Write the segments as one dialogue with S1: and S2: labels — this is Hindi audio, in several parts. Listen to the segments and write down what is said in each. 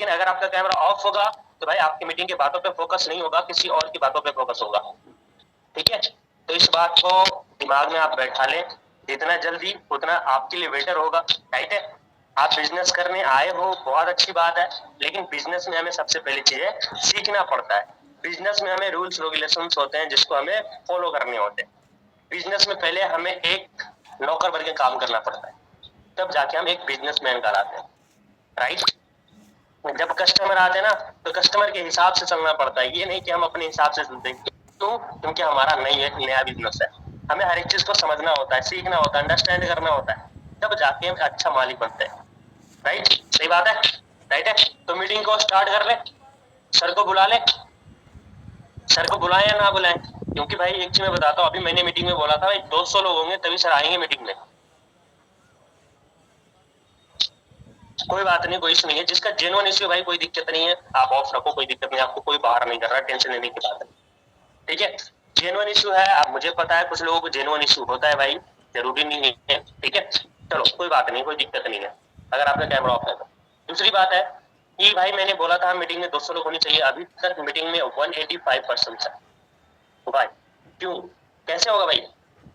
S1: लेकिन अगर आपका कैमरा ऑफ होगा तो भाई आपकी मीटिंग की बातों पे फोकस नहीं होगा, किसी और की बातों पे फोकस होगा। ठीक है, तो इस बात को दिमाग में आप बैठा लें, जितना जल्दी उतना आपके लिए बेटर होगा। राइट है, आप बिजनेस करने आए हो बहुत अच्छी बात है, लेकिन बिजनेस में हमें सबसे पहली चीज है सीखना पड़ता है। बिजनेस में हमें रूल्स रेगुलेशंस होते हैं जिसको हमें फॉलो करने होते हैं। बिजनेस में पहले हमें एक नौकर बन के काम करना पड़ता है, तब जाके हम एक बिजनेसमैन कहलाते हैं। राइट, जब कस्टमर आते हैं ना तो कस्टमर के हिसाब से चलना पड़ता है, ये नहीं कि हम अपने हिसाब से चलते हैं। क्यों? क्योंकि हमारा नया बिजनेस है, हमें हर एक चीज को समझना होता है, सीखना होता है, अंडरस्टैंड करना होता है, तब जाके हम अच्छा मालिक बनते हैं। राइट, सही बात है। राइट है, तो मीटिंग को स्टार्ट कर ले, सर को बुला ले। सर को बुलाएं या ना बुलाएं, क्योंकि भाई एक चीज मैं बताता हूँ, अभी मैंने मीटिंग में बोला था भाई 200 लोग होंगे तभी सर आएंगे मीटिंग में। कोई बात नहीं, कोई इशू नहीं है, जिसका जेन्युइन इशू है भाई कोई दिक्कत नहीं है, आप ऑफ रखो, कोई दिक्कत नहीं, आपको कोई बाहर नहीं कर रहा, टेंशन लेने की बात है। ठीक है, जेन्युइन इशू है, अब मुझे पता है कुछ लोगों को जेन्युइन इशू होता है भाई, जरूरी नहीं है। ठीक है, चलो कोई बात नहीं, कोई दिक्कत नहीं है अगर आपका कैमरा ऑफ है तो। दूसरी बात है कि भाई मैंने बोला था मीटिंग में 200 लोग होनी चाहिए, अभी तक मीटिंग में 185% है। भाई क्यों, कैसे होगा भाई?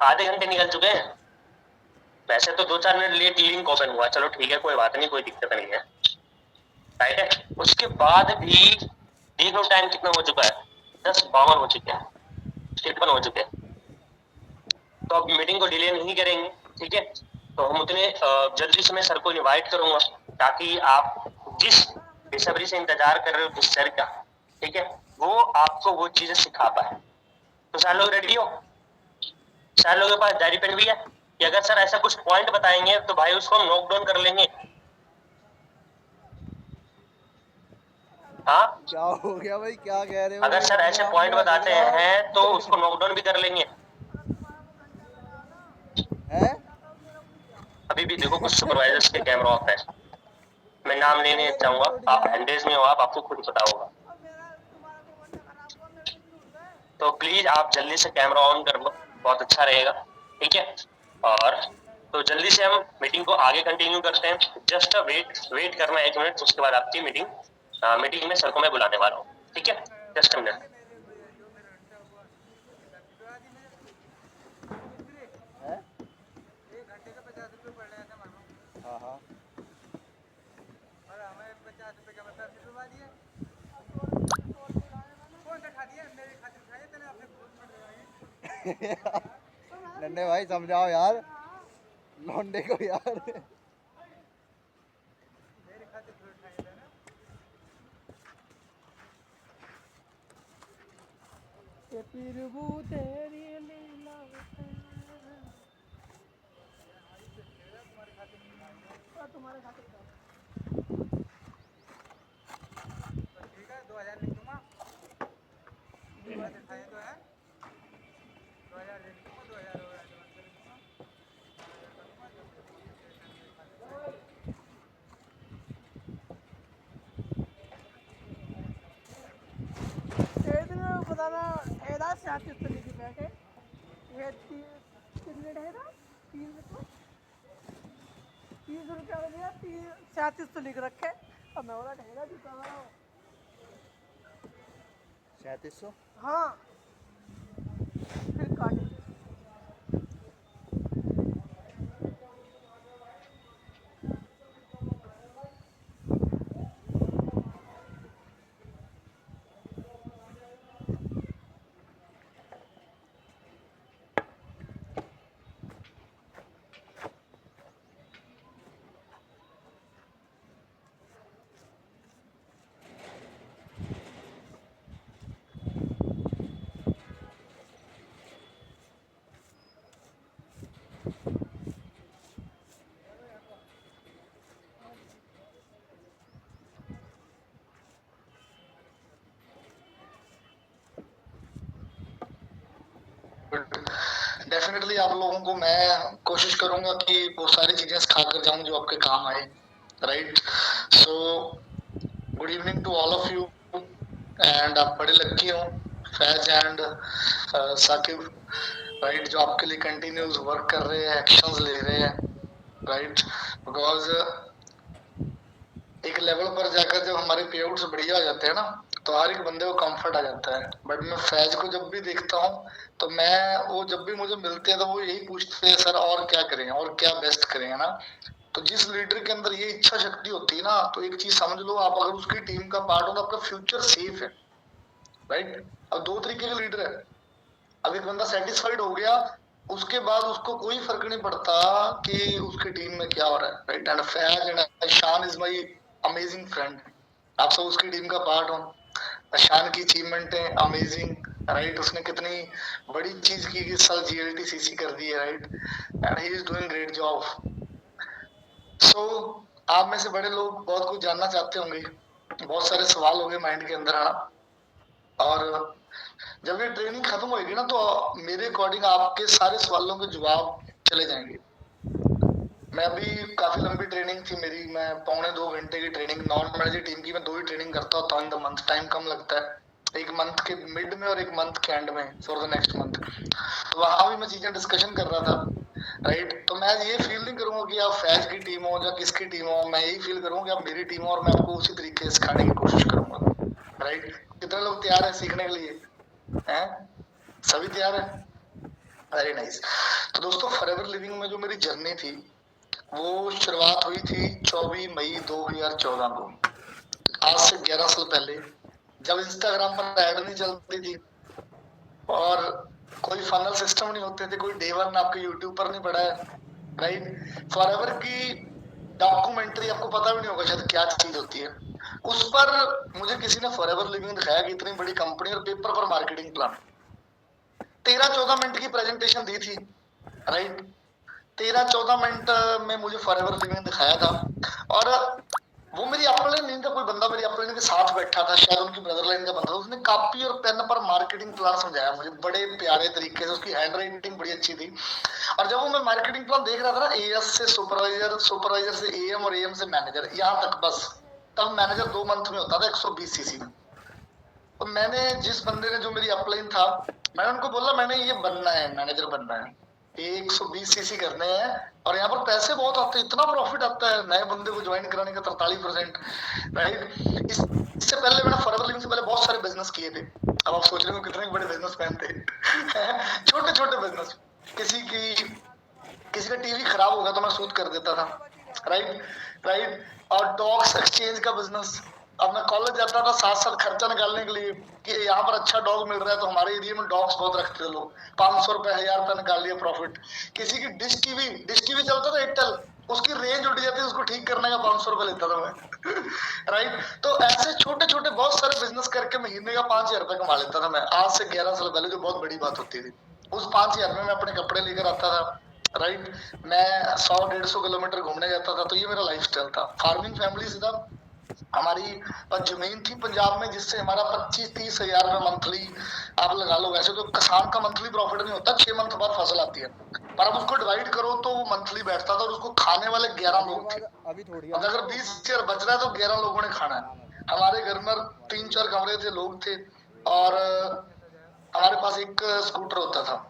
S1: आधे घंटे निकल चुके हैं, वैसे तो 2-4 मिनट लेट लिंक ओपन हुआ, चलो ठीक है, कोई बात नहीं, कोई दिक्कत नहीं है। राइट है, उसके बाद भी देख लो टाइम कितना हो चुका है, 10:52 हो चुके हैं, 53 हो चुके हैं। तो अब मीटिंग को डिले नहीं करेंगे। ठीक है, तो हम उतने जल्दी से मैं सर को इनवाइट करूंगा, ताकि आप जिस बेसब्री से इंतजार कर रहे हो जिस सर का, ठीक है, वो आपको वो चीजें सिखा पाए। तो सारे लोग रेडी हो? सारे लोगों के पास डायरी पेन भी है कि अगर सर ऐसा कुछ पॉइंट बताएंगे तो भाई उसको हम नोट डाउन कर लेंगे। हाँ,
S2: क्या हो गया भाई, क्या कह रहे हो?
S1: अगर सर ऐसे पॉइंट बताते हैं तो उसको नोट डाउन भी कर लेंगे।
S2: हैं?
S1: अभी भी देखो कुछ सुपरवाइजर्स के कैमरा ऑफ है, मैं नाम लेने चाहूंगा, आप हैंडेज में हो, आपको खुद पता होगा, तो प्लीज आप जल्दी से कैमरा ऑन कर लो, बहुत अच्छा रहेगा। ठीक है, और तो जल्दी से हम मीटिंग को आगे कंटिन्यू करते हैं। जस्ट वेट करना 1 मिनट, उसके बाद आपकी मीटिंग में सर को मैं बुलाने वाला हूँ। ठीक है, जस्ट मिनट।
S2: हाँ हाँ। नन्हे भाई समझाओ यार लौंडे को यार।
S3: प्रभु तेरी लीला तुम्हारे खातिर ठीक है, 2000 लिख दूंगा, 2000 दिखाए तो है, 2000 लिख दूंगा, 2000 बताना एदा 37 तो लिखी बैठे ये 3 मिनट है ना, 30 रुपया हो गया, 37 तो लिख रखे, अब मैं बोला ठहरा चुका हूँ
S2: 3700।
S3: हाँ फिर काटे।
S4: डेफिनेटली आप लोगों को मैं कोशिश करूंगा कि वो सारी चीजें सिखा कर जाऊं जो आपके काम आए। Right, so good evening to all of you, and आप बड़े लकी हो, फैज एंड साकिब, राइट, जो आपके लिए कंटिन्यूस वर्क कर रहे हैं, एक्शंस ले रहे हैं। राइट, बिकॉज एक लेवल पर जाकर जब हमारे पे आउट्स बढ़िया हो जाते हैं ना, तो हर एक बंदे को कंफर्ट आ जाता है। बट मैं फैज को जब भी देखता हूँ तो मैं वो जब भी मुझे मिलते हैं तो वो यही पूछते हैं सर और क्या करें और क्या बेस्ट करें, है ना। तो जिस लीडर के अंदर ये इच्छा शक्ति होती है ना, तो एक चीज समझ लो, आप अगर उसकी टीम का पार्ट हो तो आपका फ्यूचर सेफ है, राइट। अब दो तरीके के लीडर है। अब एक बंदा सेटिस्फाइड हो गया, उसके बाद उसको कोई फर्क नहीं पड़ता कि उसकी टीम में क्या हो रहा है, राइट। एंड फैज एंड शान इज माय अमेजिंग फ्रेंड। आप सब उसकी टीम का पार्ट हो। शान की अचीवमेंट है अमेजिंग, राइट। उसने कितनी बड़ी चीज की कि साल GLTCC कर दी है, right. And he is doing great job. So आप में से बड़े लोग बहुत कुछ जानना चाहते होंगे, बहुत सारे सवाल होंगे माइंड के अंदर, है ना। और जब ये ट्रेनिंग खत्म होगी ना, तो मेरे अकॉर्डिंग आपके सारे सवालों के जवाब चले जाएंगे। मैं अभी काफी लंबी ट्रेनिंग थी मेरी, मैं 1.25 घंटे की ट्रेनिंग, नॉन मैनेजर टीम की मैं 2 ही ट्रेनिंग करता होता हूँ इन द मंथ। टाइम कम लगता है, एक मंथ के मिड में और एक मंथ के एंड में फॉर द नेक्स्ट मंथ। तो वहां भी मैं चीजें डिस्कशन कर रहा था, राइट। तो मैं ये फील नहीं करूंगा कि आप फैज की टीम हो या किसकी टीम हो, मैं यही फील करूंगा कि आप मेरी टीम हो और मैं आपको उसी तरीके से सिखाने की कोशिश करूंगा, राइट। कितने लोग तैयार है सीखने के लिए, हैं? सभी तैयार है, वेरी नाइस। तो दोस्तों, फॉरएवर लिविंग में जो मेरी जर्नी थी वो शुरुआत हुई थी 24 मई 2014 को, आज से 11 साल पहले, जब इंस्टाग्राम पर ऐड नहीं चलती थी और कोई फनल सिस्टम नहीं होते थे, कोई डे वन आपके यूट्यूब पर नहीं पड़ा है, राइट। फॉरएवर की डॉक्यूमेंट्री आपको पता भी नहीं होगा शायद क्या चीज होती है। उस पर मुझे किसी ने फॉरएवर लिविंग दिखाया कि इतनी बड़ी कंपनी और पेपर पर मार्केटिंग प्लान, 13-14 मिनट की प्रेजेंटेशन दी थी, राइट। 13-14 मिनट में मुझे फॉरएवर लिविंग दिखाया था। और वो मेरी अपलाइन नहीं था, कोई बंदा मेरी अपलाइन के साथ बैठा था, शायद उनकी ब्रदर लाइन का बंदा था। उसने कॉपी और पेन पर मार्केटिंग प्लान समझाया मुझे बड़े प्यारे तरीके से, उसकी हैंड राइटिंग बड़ी अच्छी थी। और जब वो मैं मार्केटिंग प्लान देख रहा था ना, AS से सुपरवाइजर, सुपरवाइजर से AM और AM से मैनेजर, यहाँ तक बस, तब मैनेजर 2 मंथ में होता था 120 CC में। तो मैंने, जिस बंदे ने, जो मेरी अपलाइन था, मैंने उनको बोला मैंने ये बनना है, मैनेजर बनना है, 120 CC करने हैं और यहाँ पर पैसे बहुत आते हैं, इतना प्रॉफिट आता है नए बंदे को ज्वाइन कराने का 43%, राइट। इससे पहले मैंने फॉरएवर लिविंग से पहले बहुत सारे बिजनेस किए थे। अब आप सोच रहे हो कितने बड़े बिजनेसमैन थे। छोटे छोटे बिजनेस, किसी का टीवी खराब होगा तो मैं सूद कर देता था, राइट राइट। और डॉग्स एक्सचेंज का बिजनेस। अब मैं कॉलेज जाता था 7 साल खर्चा निकालने के लिए कि यहाँ पर अच्छा डॉग मिल रहा है, तो हमारे एरिया में डॉग्स बहुत रखते थे लोग, 500 रुपए 1000 रुपए निकाल लिया प्रॉफिट। किसी की डिश टीवी चलता था एयरटेल, उसकी रेंज उठ जाती, उसको ठीक करने का 500 रुपए लेता था मैं। राइट। तो ऐसे छोटे छोटे बहुत सारे बिजनेस करके महीने का 5000 रुपए कमा लेता था मैं, आज से 11 साल पहले, जो बहुत बड़ी बात होती थी। उस 5000 में मैं अपने कपड़े लेकर आता था, राइट। मैं 100-150 किलोमीटर घूमने जाता था। तो ये मेरा लाइफ स्टाइल था। फार्मिंग फैमिली से था, हमारी जमीन थी पंजाब में, जिससे हमारा 25-30 हजार रुपए मंथली आप लगा लो। वैसे तो किसान का मंथली प्रॉफिट नहीं होता, 6 मंथ बाद फसल आती है, पर अब उसको डिवाइड करो तो वो मंथली बैठता था और उसको खाने वाले 11 लोग थे।
S2: अभी थोड़ी
S4: अब अगर 20 शेयर बच रहा है तो 11 लोगों ने खाना है। हमारे घर में 3-4 कमरे थे, लोग थे, और हमारे पास एक स्कूटर होता था।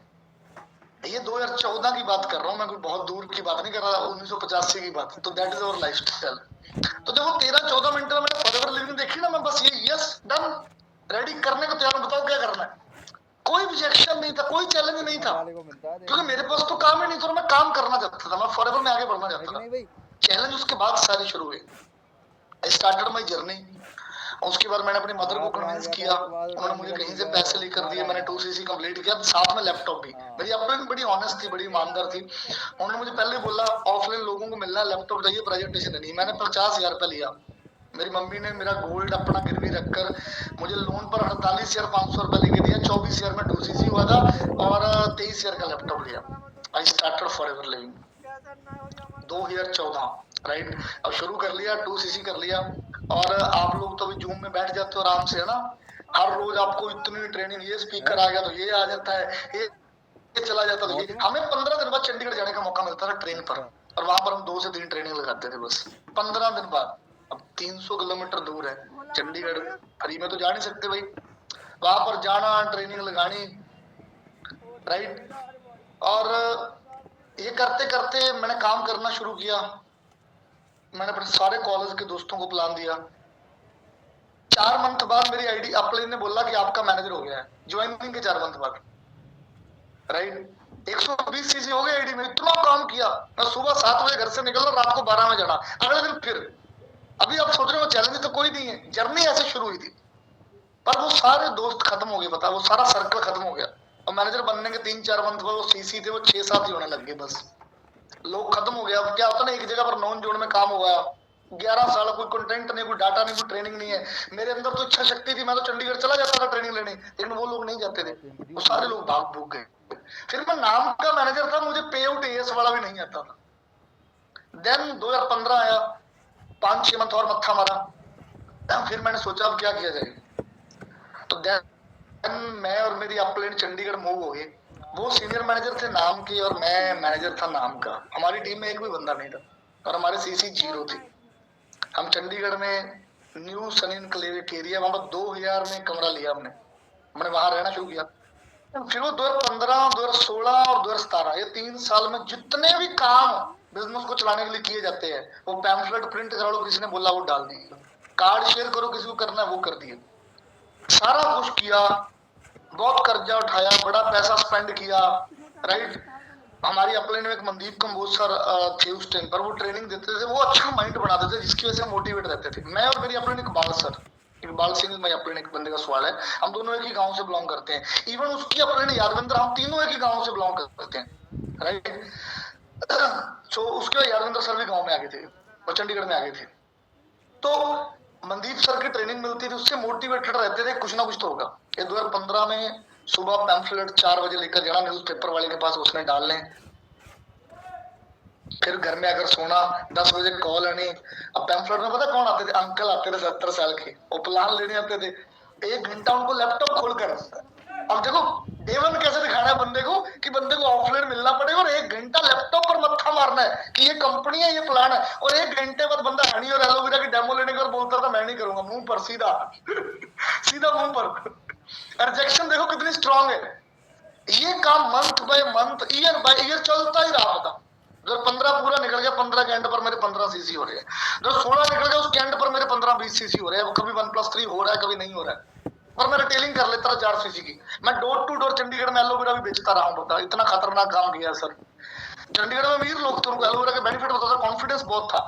S4: ये 2014 की बात कर रहा हूँ मैं, कोई बहुत दूर की बात नहीं कर रहा, 1985 की बात। तो that is our life style. तो जब वो 13-14 मिनट में मैंने फॉरएवर लिविंग देखी ना, मैं बस ये यस डन, रेडी करने को तैयार हूं, बताओ क्या करना है। कोई रिजेक्शन नहीं था, कोई चैलेंज नहीं था,
S2: वाले को मिलता है
S4: क्योंकि मेरे पास तो काम ही नहीं था और मैं काम करना चाहता था, मैं फॉरएवर में आगे बढ़ना चाहता
S2: नहीं
S4: था।
S2: भाई,
S4: चैलेंज उसके बाद सारे शुरू हुए। I started my journey. उसके बाद मैंने अपनी मदर को कन्विंस किया, उन्होंने मुझे कहीं से पैसे लेकर दिए, मैंने 2 CC कंप्लीट किया, साथ में लैपटॉप भी। मेरी अपलाइन बड़ी ऑनेस्ट थी, बड़ी ईमानदार थी। उन्होंने मुझे पहले बोला ऑफलाइन लोगों को मिलना है, लैपटॉप चाहिए, प्रेजेंटेशन देनी। मैंने 50,000 रुपया लिया। मेरी मम्मी ने मेरा गोल्ड अपना गिरवी रखकर मुझे लोन पर 48,500 रुपया लेके दिया। 24,000 में 2 CC हुआ था और 23,000 का लैपटॉप लिया। I started forever living 2014, right. अब शुरू कर लिया, 2 CC कर लिया। और आप लोग तो अभी जूम में बैठ जाते हो आराम से, है ना। हर रोज आपको इतनी ट्रेनिंग, ये स्पीकर आ गया तो ये आ जाता है, ये चला जाता तो ये। हमें 15 दिन बाद चंडीगढ़ जाने का मौका मिलता था ट्रेन पर, और वहां पर हम 2 से 3 ट्रेनिंग लगाते थे बस, 15 दिन बाद। अब 300 किलोमीटर दूर है चंडीगढ़, फ्री में तो जा नहीं सकते भाई। वहां पर जाना, ट्रेनिंग लगानी, राइट। और ये करते करते मैंने काम करना शुरू किया। मैंने अपने सारे कॉलेज के दोस्तों को प्लान दिया। 4 मंथ बाद मेरी आईडी अपलाइन ने बोला कि आपका मैनेजर हो गया है, ज्वाइनिंग के 4 मंथ बाद, राइट। 120 सीसी हो गया आईडी में। इतना काम किया, मैं सुबह 7 बजे घर से निकला, रात को 12 में जाना, अगले दिन फिर। अभी आप सोच रहे हो चैलेंज तो कोई नहीं है, जर्नी ऐसे शुरू हुई थी। पर वो सारे दोस्त खत्म हो गए, पता, वो सारा सर्कल खत्म हो गया। और मैनेजर बनने के 3-4 मंथ बाद वो सीसी थे, वो 6-7 ही होने लग गए, बस लोग खत्म हो गया। अब क्या होता ना, एक जगह पर नॉन जोड़ में काम हो गया, 11 साल कोई कंटेंट नहीं, कोई डाटा नहीं, कोई ट्रेनिंग नहीं है। मेरे अंदर तो इच्छा शक्ति थी, मैं तो चंडीगढ़ चला जाता था ट्रेनिंग लेने, लेकिन वो लोग नहीं जाते थे, वो सारे लोग भाग भूग गए। फिर मैं नाम का मैनेजर था, मुझे पे आउट एएस वाला भी नहीं आता था। देन 2015 आया, 5-6 मंथ और मत्था मारा। फिर मैंने सोचा अब क्या किया जाए, तो देन मैं और मेरी अपलाइन चंडीगढ़ मूव हो गए। वो सीनियर मैनेजर थे नाम के और मैं मैनेजर था नाम का। हमारी टीम में एक भी बंदा नहीं था और हमारे सीसी 0 थे। हम चंडीगढ़ में न्यू सनी एनक्लेव एक एरिया, वहां पर 2000 में कमरा लिया हमने वहां रहना शुरू किया। फिर वो 2015, 2016 और 2017, ये 3 साल में जितने भी काम बिजनेस को चलाने के लिए किए जाते हैं, वो पैम्फलेट प्रिंट करा लो, किसी ने बोला वो डाल दिए, कार्ड शेयर करो किसी को करना है वो कर दिए, सारा कुछ किया। बहुत कर्जा उठाया, बड़ा पैसा स्पेंड किया, राइट। हमारी अपलाइन में एक मनदीप कंबोज सर थे उस टाइम पर, वो ट्रेनिंग देते थे, वो अच्छा माइंड बनाते थे, जिसकी वजह से मोटिवेट रहते थे। मैं और मेरी अपलाइन इकबाल सर, इकबाल सिंह मैं अपलाइन एक बंदे का सवाल है, हम दोनों एक ही गांव से बिलोंग करते हैं। इवन उसकी अपलाइन यादविंदर, हम तीनों एक ही गांव से बिलोंग करते हैं, राइट। सो उसके यादविंदर सर भी गाँव में आ गए थे और चंडीगढ़ में आ गए थे। तो मनदीप सर की ट्रेनिंग मिलती थी, उससे मोटिवेटेड रहते थे, कुछ ना कुछ तो होगा। ये 2015 में सुबह पैम्फलेट 4 बजे लेकर जाना न्यूज़पेपर वाले के पास, उसने डालने, फिर घर में आकर सोना, 10 बजे कॉल आनी। अब पैम्फलेट में पता कौन आते थे, अंकल आते थे 70 साल के, वो प्लान लेने आते थे। 1 घंटा उनको लैपटॉप खोलकर, अब देखो डेवन कैसे दिखाना है बंदे को कि बंदे को ऑफलाइन मिलना पड़ेगा और 1 घंटा लैपटॉप पर मत्था मारना है कि ये कंपनी है, ये प्लान है। और 1 घंटे बाद बंदा हनी और एलोवेरा की डेमो लेने का बोलता था मैं नहीं करूंगा, मुंह पर सीधा सीधा मुंह पर। रिजेक्शन देखो कितनी स्ट्रांग है। ये काम month by month, year by year चलता ही रहा था। जब 15 पूरा निकल गया, 15 के एंड पर मेरे 15 सीसी हो रहे हैं। जब 16 निकल गया, उसके एंड पर मेरे 15-20 सीसी हो रहे हैं। कभी 1+3 हो रहा है, कभी नहीं हो रहा है, पर मैं रिटेलिंग कर लेता था 4 सीसी की। मैं डोर टू डोर चंडीगढ़ में एलोवेरा भी बेचता रहा हूँ, बता इतना खतरनाक काम किया सर। चंडीगढ़ में अमीर लोग थे, उनको एलोवेरा के बेनिफिट होता था, कॉन्फिडेंस बहुत था,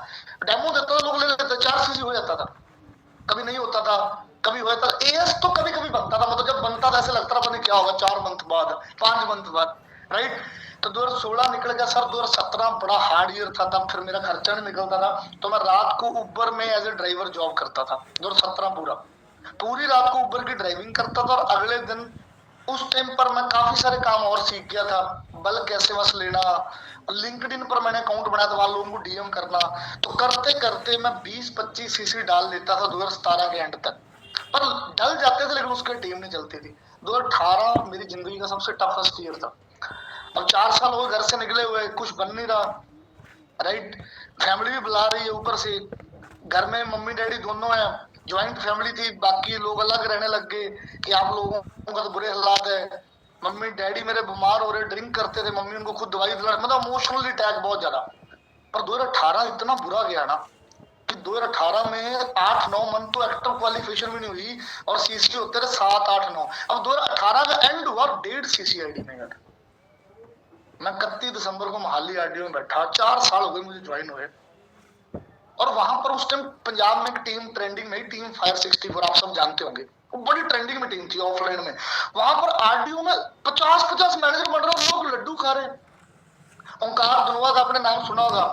S4: डेमो देता था, लोग ले लेते थे, 4 सीसी हो जाता था, कभी नहीं होता था, कभी होता था। एएस तो कभी कभी बनता था, मतलब जब बनता था ऐसे लगता था पता नहीं क्या होगा, 4 मंथ बाद, 5 मंथ बाद, राइट। तो 2016 निकल गया सर, 2017 बड़ा हार्ड ईयर था, तब फिर मेरा खर्चा नहीं निकलता था, तो मैं रात को उबर में एज ए ड्राइवर जॉब करता था। 2017 पूरी रात को उबर की ड्राइविंग करता था। और अगले दिन उस टाइम पर मैं काफी सारे काम और सीख गया था, बल्क एसएमएस लेना, लिंक्डइन पर मैंने अकाउंट बनाया था, वहां लोगों को डीएम करना। तो करते करते मैं 20-25 सीसी डाल लेता था 2017 के एंड तक, पर डल जाते थे लेकिन उसकी टीम नहीं चलती थी। 2018 मेरी जिंदगी का सबसे टफेस्ट ईयर था। अब 4 साल हो गए घर से निकले हुए, कुछ बन नहीं रहा, राइट। फैमिली भी बुला रही है, ऊपर से घर में मम्मी डैडी दोनों हैं, ज्वाइंट फैमिली थी, बाकी लोग अलग रहने लग गए कि आप लोगों का तो बुरे हालात है। मम्मी डैडी मेरे बीमार हो रहे, ड्रिंक करते थे, मम्मी उनको खुद दवाई दिला, मतलब इमोशनली अटैक बहुत ज्यादा। पर 2018 इतना बुरा गया ना कि 2018 में 8-9 मंथ तो एक्टर क्वालिफिकेशन भी नहीं हुई और सीसी होते रहे 7-8-9। अब 2018 का एंड हुआ, 1.5 सीसी आईडी में यार। मैं 31 दिसंबर को मोहाली आरडीओ में बैठा, 4 साल हो गए मुझे ज्वाइन हुए। और वहां पर उस टाइम पंजाब में एक टीम ट्रेंडिंग में, टीम फायर 64 आप सब जानते होंगे, वो बड़ी ट्रेंडिंग में टीम थी ऑफलाइन में। वहां पर आरडीओ में 50-50 मैनेजर बन रहे, लोग लड्डू खा रहे। ओंकार धनवाद आपने नाम सुना होगा,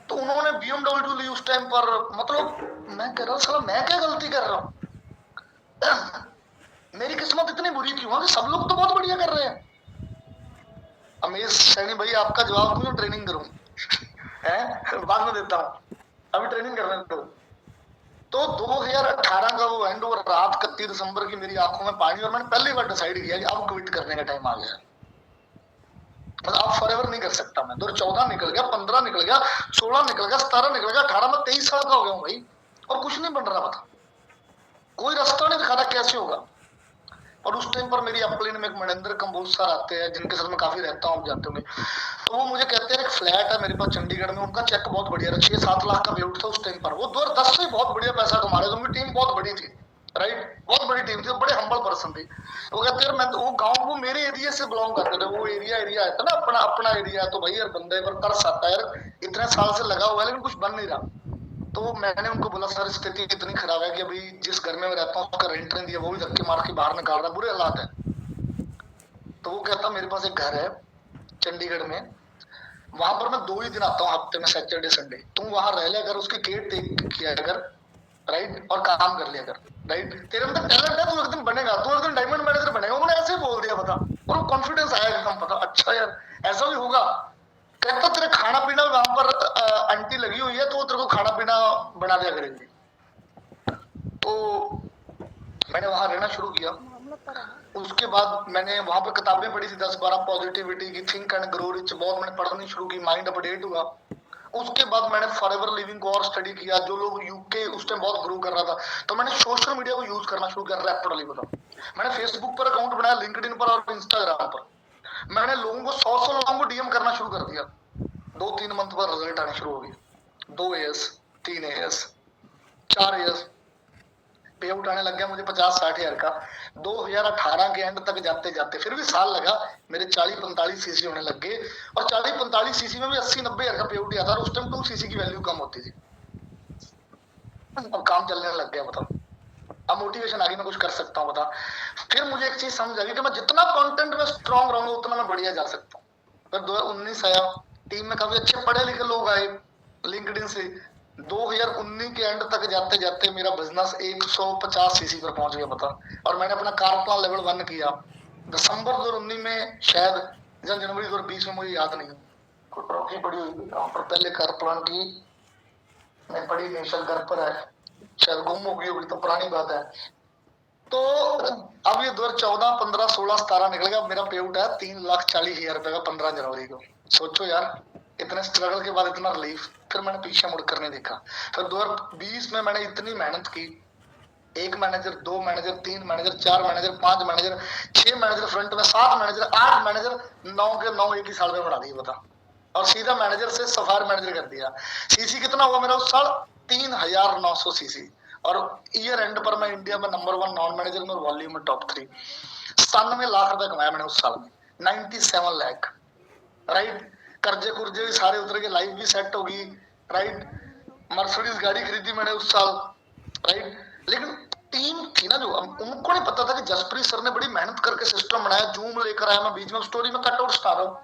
S4: तो उन्होंने BMW ली उस टाइम पर। मतलब मैं कह रहा हूँ साला मैं क्या गलती कर रहा हूँ मेरी किस्मत इतनी बुरी क्यों है कि सब लोग तो बहुत बढ़िया कर रहे हैं। अमेश सैनी भाई आपका जवाब दूं, ट्रेनिंग करूं है बाद में देता हूं, अभी ट्रेनिंग करने दो। तो 2018 का वो एंड, और रात 31 दिसंबर की मेरी आंखों में पानी, और मैंने पहली बार डिसाइड किया कि अब क्विट करने का टाइम आ गया, मतलब अब फॉरएवर नहीं कर सकता मैं। 2014 निकल गया, 15 निकल गया, 16 निकल गया, 17 निकल गया, 18 में 23 साल का हो गया हूँ भाई, और कुछ नहीं बन रहा था, कोई रास्ता नहीं दिखा रहा कैसे होगा। और उस टाइम पर मेरी अपलाइन में एक मनिंदर कंबोज सर आते हैं, जिनके साथ मैं काफी रहता हूँ, आप जानते होंगे। तो वो मुझे कहते हैं एक फ्लैट है मेरे पास चंडीगढ़ में, उनका चेक बहुत बढ़िया था, 6-7 लाख का पेआउट था उस टाइम पर। वो 2010 से बहुत बढ़िया पैसा कमा रहे थे, उनकी टीम बहुत बड़ी थी, राइट, बहुत बड़ी टीम थी, बड़े हम्बल पर्सन थे। वो कहते हैं मैं वो गाँव, वो मेरे एरिया से बिलोंग करते थे, वो एरिया है ना, अपना अपना एरिया। तो भाई यार बंदे पर तरस आता है यार, इतने साल से लगा हुआ है लेकिन कुछ बन नहीं रहा। तो मैंने उनको बोला सर स्थिति इतनी खराब है कि अभी जिस घर में मैं रहता हूँ उसका रेंट नहीं दिया, वो भी धक्के मार के बाहर निकाल रहा है, बुरे हालात है। तो वो कहता मेरे पास एक घर है चंडीगढ़ में, वहां पर मैं 2 ही दिन आता हूँ हफ्ते में, सैटरडे संडे, तुम वहां रह लिया कर, उसकी केयर टेक किया कर, राइट, और काम कर लिया कर, राइट, तेरे अंदर टैलेंट है, तू एक दिन बनेगा, तू एक दिन डायमंड मैनेजर बनेगा। उन्होंने ऐसे ही बोल दिया, पता, और वो कॉन्फिडेंस आया एकदम, पता अच्छा यार ऐसा भी होगा। कहता तेरे खाना पीना वहां पर आंटी लगी हुई है, तो वो तेरे को खाना पीना बना दिया करेंगे। तो मैंने वहां रहना शुरू किया। उसके बाद मैंने वहां पर किताबें पढ़ी थी 10-12 पॉजिटिविटी की, थिंक एंड ग्रो रिच, बहुत मैंने पढ़नी शुरू की, माइंड अपडेट हुआ। उसके बाद मैंने फॉरएवर लिविंग को और स्टडी किया, जो लोग यूके उस टाइम बहुत ग्रो कर रहा था। तो मैंने सोशल मीडिया को यूज करना शुरू किया रैपिडली, बताओ। मैंने फेसबुक पर अकाउंट बनाया, लिंक्डइन पर और इंस्टाग्राम पर। मैंने लोगों को 100 लोगों को डीएम करना शुरू कर दिया। 2-3 मंथ पर रिजल्ट आने शुरू हो गए। 2 ईयर्स, 3 ईयर्स, 4 ईयर्स, पे आउट आने लग गया मुझे 50-60 हजार का। 2018 के एंड तक जाते जाते फिर भी साल लगा, मेरे 40-45 सीसी होने लग गए। और 40-45 सीसी में भी 80-90 हजार का पे आउट आता था। उस टाइम 2 सीसी की वैल्यू कम होती थी। अब काम चलने लग गया, बताओ, अब मोटिवेशन आ गई, मैं कुछ कर सकता हूँ, बता। फिर मुझे एक चीज समझ आ गई कि मैं जितना कंटेंट में स्ट्रांग रहूंगा उतना मैं बढ़िया जा सकता हूँ। फिर 2019 आया, टीम में काफी अच्छे पढ़े लिखे लोग आए लिंक्डइन से। 2019 के एंड तक जाते जाते मेरा बिजनेस 150 सीसी पर पहुंच गया, बता। और मैंने अपना कार प्लान लेवल 1 किया दिसंबर 2019 में, शायद या जनवरी 2020 में, मुझे याद नहीं। ट्रॉफी पड़ी हुई पर पहले कार प्लान की मैं पड़ी नहीं, शायद घर पर है, शायद गुम हो गई होगी, तो पुरानी बात है। तो अब ये 2014, 15, 16, 17 निकल गया, मेरा पे आउट है 3,40,000 रुपए का 15 जनवरी को। सोचो यार, इतने स्ट्रगल के बाद इतना रिलीफ। फिर मैंने पीछे मुड़ कर नहीं देखा। फिर 2020 में मैंने इतनी मेहनत की, 1 manager, 2 manager, 3 manager, 4 manager, 5 manager, 6 manager front में, 7 मैनेजर, 8 मैनेजर, 9 के 9 एक ही साल में बढ़ा दिए, बता। और सीधा मैनेजर से सफायर मैनेजर कर दिया। सीसी कितना हुआ मेरा उस साल? 3,900 सीसी। और ईयर एंड पर मैं इंडिया में नंबर 1 नॉन मैनेजर में और वॉल्यूम में टॉप 3। 97 लाख रुपए कमाया मैंने उस साल में, 97 लाख, राइट। कर्जे कुर्जे भी सारे उतर के, लाइफ भी सेट होगी, राइट। मर्सिडीज गाड़ी खरीदी मैंने उस साल, राइट। लेकिन टीम थी ना जो, उनको नहीं पता था कि जसप्रीत सर ने बड़ी मेहनत करके सिस्टम बनाया, जूम लेकर आया। मैं बीच में स्टोरी में कट आउट स्टार हूँ,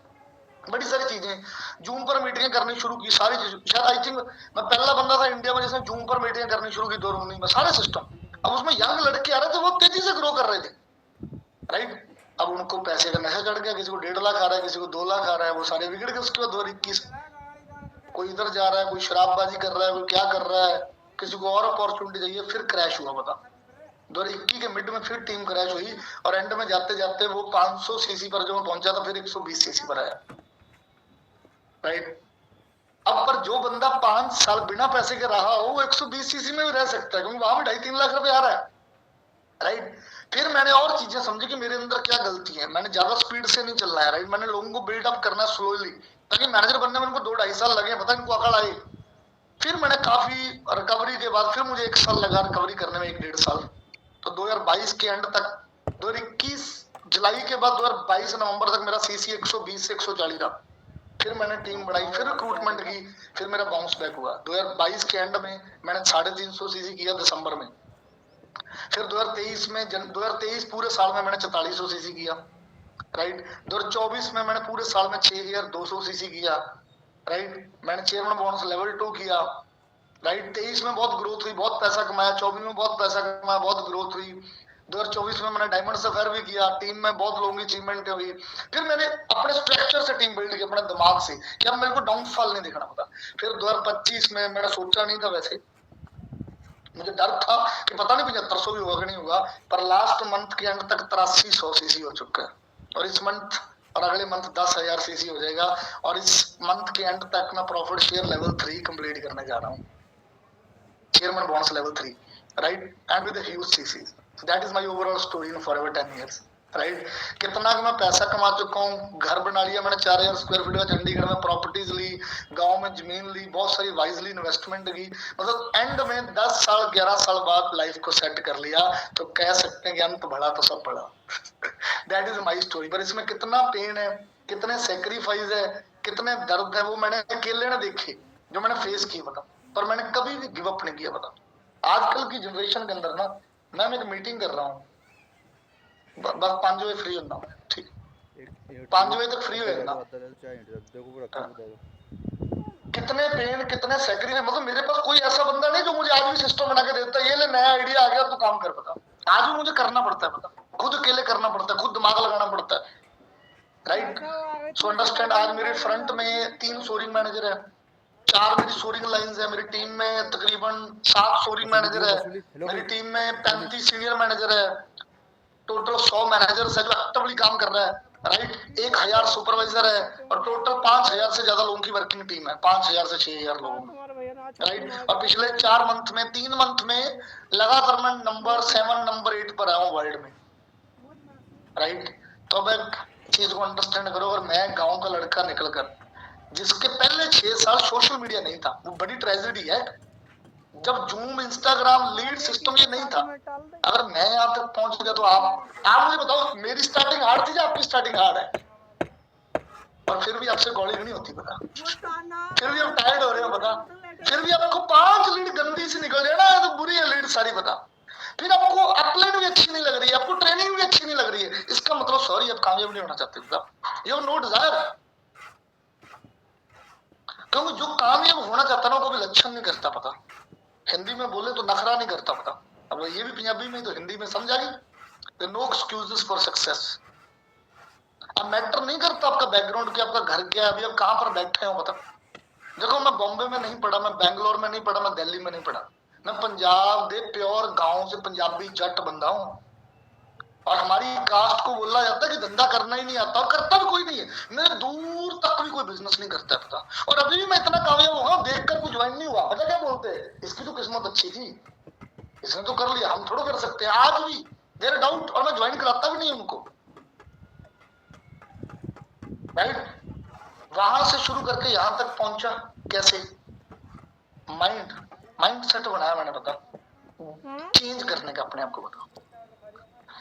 S4: बड़ी सारी चीजें, जूम पर मीटिंग करनी शुरू की, सारी चीजें। शायद आई थिंक मैं पहला बंदा था इंडिया में जिसने जूम पर मीटिंग करनी शुरू की 2019 में, सारे सिस्टम। अब उसमें यंग लड़के आ रहे थे, वो तेजी से ग्रो कर रहे थे, राइट। अब उनको पैसे का नशा चढ़ गया, किसी को 1.5 लाख आ रहा है, किसी को 2 लाख आ रहा है, वो सारे बिगड़ गए। उसके बाद 2021 कोई इधर जा रहा है, कोई शराबबाजी कर रहा है, कोई क्या कर रहा है, किसी को और अपॉर्चुनिटी चाहिए। फिर क्रैश हुआ, बता। 2021 के मिड में फिर टीम क्रैश हुई, और एंड में जाते जाते वो 500 सीसी पर जो मैं पहुंचा था, फिर 120 सीसी पर आया, राइट। अब पर जो बंदा 5 साल बिना पैसे के रहा हो, वो 120 सीसी में भी रह सकता है, क्योंकि वहां भी 2.5-3 लाख रुपए आ रहा है, राइट। फिर मैंने और चीजें समझी कि मेरे अंदर क्या गलती है। मैंने ज्यादा स्पीड से नहीं चलना है, राइट। मैंने लोगों को बिल्डअप करना है स्लोली, ताकि मैनेजर बनने में उनको 2-2.5 साल लगे, पता इनको अकड़ आई। फिर मैंने काफी रिकवरी के बाद, फिर मुझे 1 साल लगा रिकवरी करने में, 1-1.5 साल। तो 2022 के एंड तक, 2021 जुलाई के बाद 2022 नवंबर तक मेरा सीसी 120 से 140 था। फिर मैंने टीम बढ़ाई, फिर रिक्रूटमेंट की, फिर मेरा बाउंस बैक हुआ। 2022 के एंड में मैंने 350 सीसी किया दिसंबर में। फिर 2023 पूरे साल में मैंने 4400 सीसी किया, राइट। 2024 में मैंने पूरे साल में 6200 सीसी किया, राइट। मैंने चेयरमैन बोनस लेवल 2 किया, राइट। 23 में बहुत ग्रोथ हुई, बहुत पैसा कमाया। 24 में बहुत पैसा कमाया, बहुत ग्रोथ हुई। 2024 में मैंने डायमंड सफायर भी किया, टीम में बहुत लोगों की अचीवमेंट हुई। फिर मैंने अपने स्ट्रक्चर से टीम बिल्ड की, अपने दिमाग से, कि अब मेरे को डाउनफॉल नहीं देखना होता। फिर 2025 में मैंने सोचा नहीं था, वैसे मुझे डर था कि पता नहीं 7500 भी होगा कि नहीं होगा, पर लास्ट मंथ के एंड तक 8300 सीसी हो चुका है। और इस मंथ और अगले मंथ 10,000 सीसी हो जाएगा। और इस मंथ के एंड तक मैं प्रॉफिट शेयर लेवल 3 कंप्लीट करने जा रहा हूँ, chairman bonus level 3, right, and with huge CC. That is my overall story in forever 10 years, right. कितना मैं पैसा कमा चुका हूँ, घर बना लिया मैंने 4000 स्क्वायर फीट का, चंडीगढ़ में प्रॉपर्टीज ली, गांव में जमीन ली, बहुत सारी वाइजली इन्वेस्टमेंट की, मतलब एंड में 10 साल 11 साल बाद लाइफ को सेट कर लिया, तो कह सकते हैं कि अंत बड़ा तो सब बड़ा। That is my story. पर इसमें कितना पेन है, कितने सेक्रीफाइस है, कितने दर्द है, वो मैंने अकेले ना देखे, जो मैंने फेस किए बता। पर मैंने कभी भी गिव अप नहीं किया बता। आजकल की जनरेशन के अंदर ना, मैं एक मीटिंग कर रहा हूँ, बस 5 बजे फ्री होना, ठीक 5 बजे तक फ्री हो जाना। कितने पेन, कितने सेक्रीफाइस, मतलब मेरे पास कोई ऐसा बंदा नहीं जो मुझे आज भी सिस्टम बना के देता है, ये ले नया आइडिया आ गया तो काम कर, पता आज भी मुझे करना पड़ता है, पता खुद अकेले करना पड़ता है, खुद दिमाग लगाना पड़ता है, राइट। सो अंडरस्टैंड, आज मेरे फ्रंट में 3 सोरिंग मैनेजर है, 4 मेरी सोरिंग लाइंस है, मेरी टीम में तकरीबन 7 सोरिंग मैनेजर है, मेरी टीम में 35 सीनियर मैनेजर है, टोटल 100 मैनेजर्स है जो एक्टिवली काम कर रहा है, राइट। 1000 सुपरवाइजर है और टोटल 5000 से ज्यादा लोगों की वर्किंग टीम है, 5000 से 6000 लोग, राइट। और पिछले 4 मंथ में 3 मंथ में लगातार मैं नंबर 7 नंबर 8 पर आया हूँ वर्ल्ड में, राइट। तो अब एक चीज को अंडरस्टैंड करो, और मैं गांव का लड़का निकलकर, जिसके पहले 6 साल सोशल मीडिया नहीं था, वो बड़ी ट्रेजेडी है। जब जूम, इंस्टाग्राम, लीड सिस्टम ये नहीं था, अगर मैं यहाँ तक पहुंच गया तो आप मुझे बताओ, मेरी स्टार्टिंग हार्ड थी या आपकी स्टार्टिंग हार्ड है? और फिर भी आपसे गौड़ी नहीं होती, पता फिर भी आप टायर्ड हो रहे हो, पता फिर भी आपको 5 लीड गंदी सी निकल जाए ना, तो बुरी है लीड सारी, पता फिर आपको अपलाइन भी अच्छी नहीं लग रही है, आपको ट्रेनिंग भी अच्छी नहीं लग रही है, इसका मतलब सॉरी, आप कामयाब नहीं होना चाहते, पता यू नो डिजायर। क्योंकि जो कामयाब होना चाहता ना, वो कभी लक्षण नहीं करता, पता हिंदी में बोले तो नखरा नहीं करता, पता अब ये भी पंजाबी में तो हिंदी में समझ आ गई। No excuses for success. अब मैटर नहीं करता आपका बैकग्राउंड क्या, आपका घर क्या है, अभी आप कहाँ पर बैठे हो, पता देखो मैं बॉम्बे में नहीं पढ़ा, मैं बैंगलोर में नहीं पढ़ा, मैं दिल्ली में नहीं पढ़ा, मैं पंजाब दे प्योर गांव से पंजाबी जट बंदा हूँ। और हमारी कास्ट को बोला जाता है कि धंधा करना ही नहीं आता, और करता भी कोई नहीं है, मेरे दूर तक भी कोई बिजनेस नहीं करता है, पता। और अभी भी मैं इतना कामयाब हुआ, देखकर कोई ज्वाइन नहीं हुआ, पता क्या बोलते हैं, इसकी तो किस्मत अच्छी थी, इसने तो कर लिया, हम थोड़ा कर सकते हैं, आज भी देयर डाउट, और मैं ज्वाइन कराता भी नहीं उनको, राइट। वहां से शुरू करके यहां तक पहुंचा कैसे, माइंड सेट बनाया मैंने, पता चेंज करने का अपने आप को, बताओ।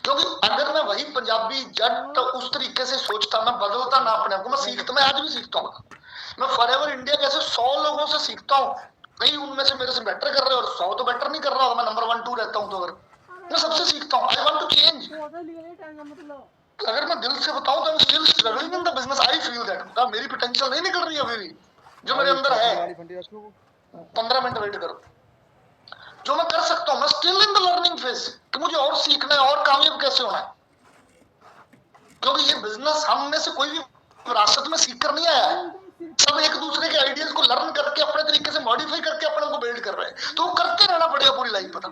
S4: क्योंकि अगर मैं वही पंजाबी जट उस तरीके से सोचता, मैं बदलता ना अपने आप को, मैं सीखता, मैं आज भी सीखता हूँ, मैं फॉरएवर इंडिया कैसे 100 लोगों से सीखता हूँ, कहीं उनमें से मेरे से बेटर कर रहे हो, और 100 तो बेटर नहीं कर रहा, मैं नंबर 1 2 रहता हूँ, तो अगर मैं सबसे सीखता हूँ, आई वांट टू चेंज। अगर मैं दिल से बताऊं तो still struggling in the business, I feel that मेरी पोटेंशियल नहीं निकल रही है अभी भी, जो मेरे अंदर है। 15 मिनट वेट करो, जो मैं कर सकता हूँ, मैं still in the learning phase, कि मुझे और सीखना है, और कामयाब कैसे होना है। क्योंकि ये बिजनेस हम में से कोई भी विरासत में सीख कर नहीं आया है, सब एक दूसरे के आइडियाज को लर्न करके अपने तरीके से मॉडिफाई करके अपने को बिल्ड कर रहे हैं, तो वो करते रहना पड़ेगा पूरी लाइफ, पता।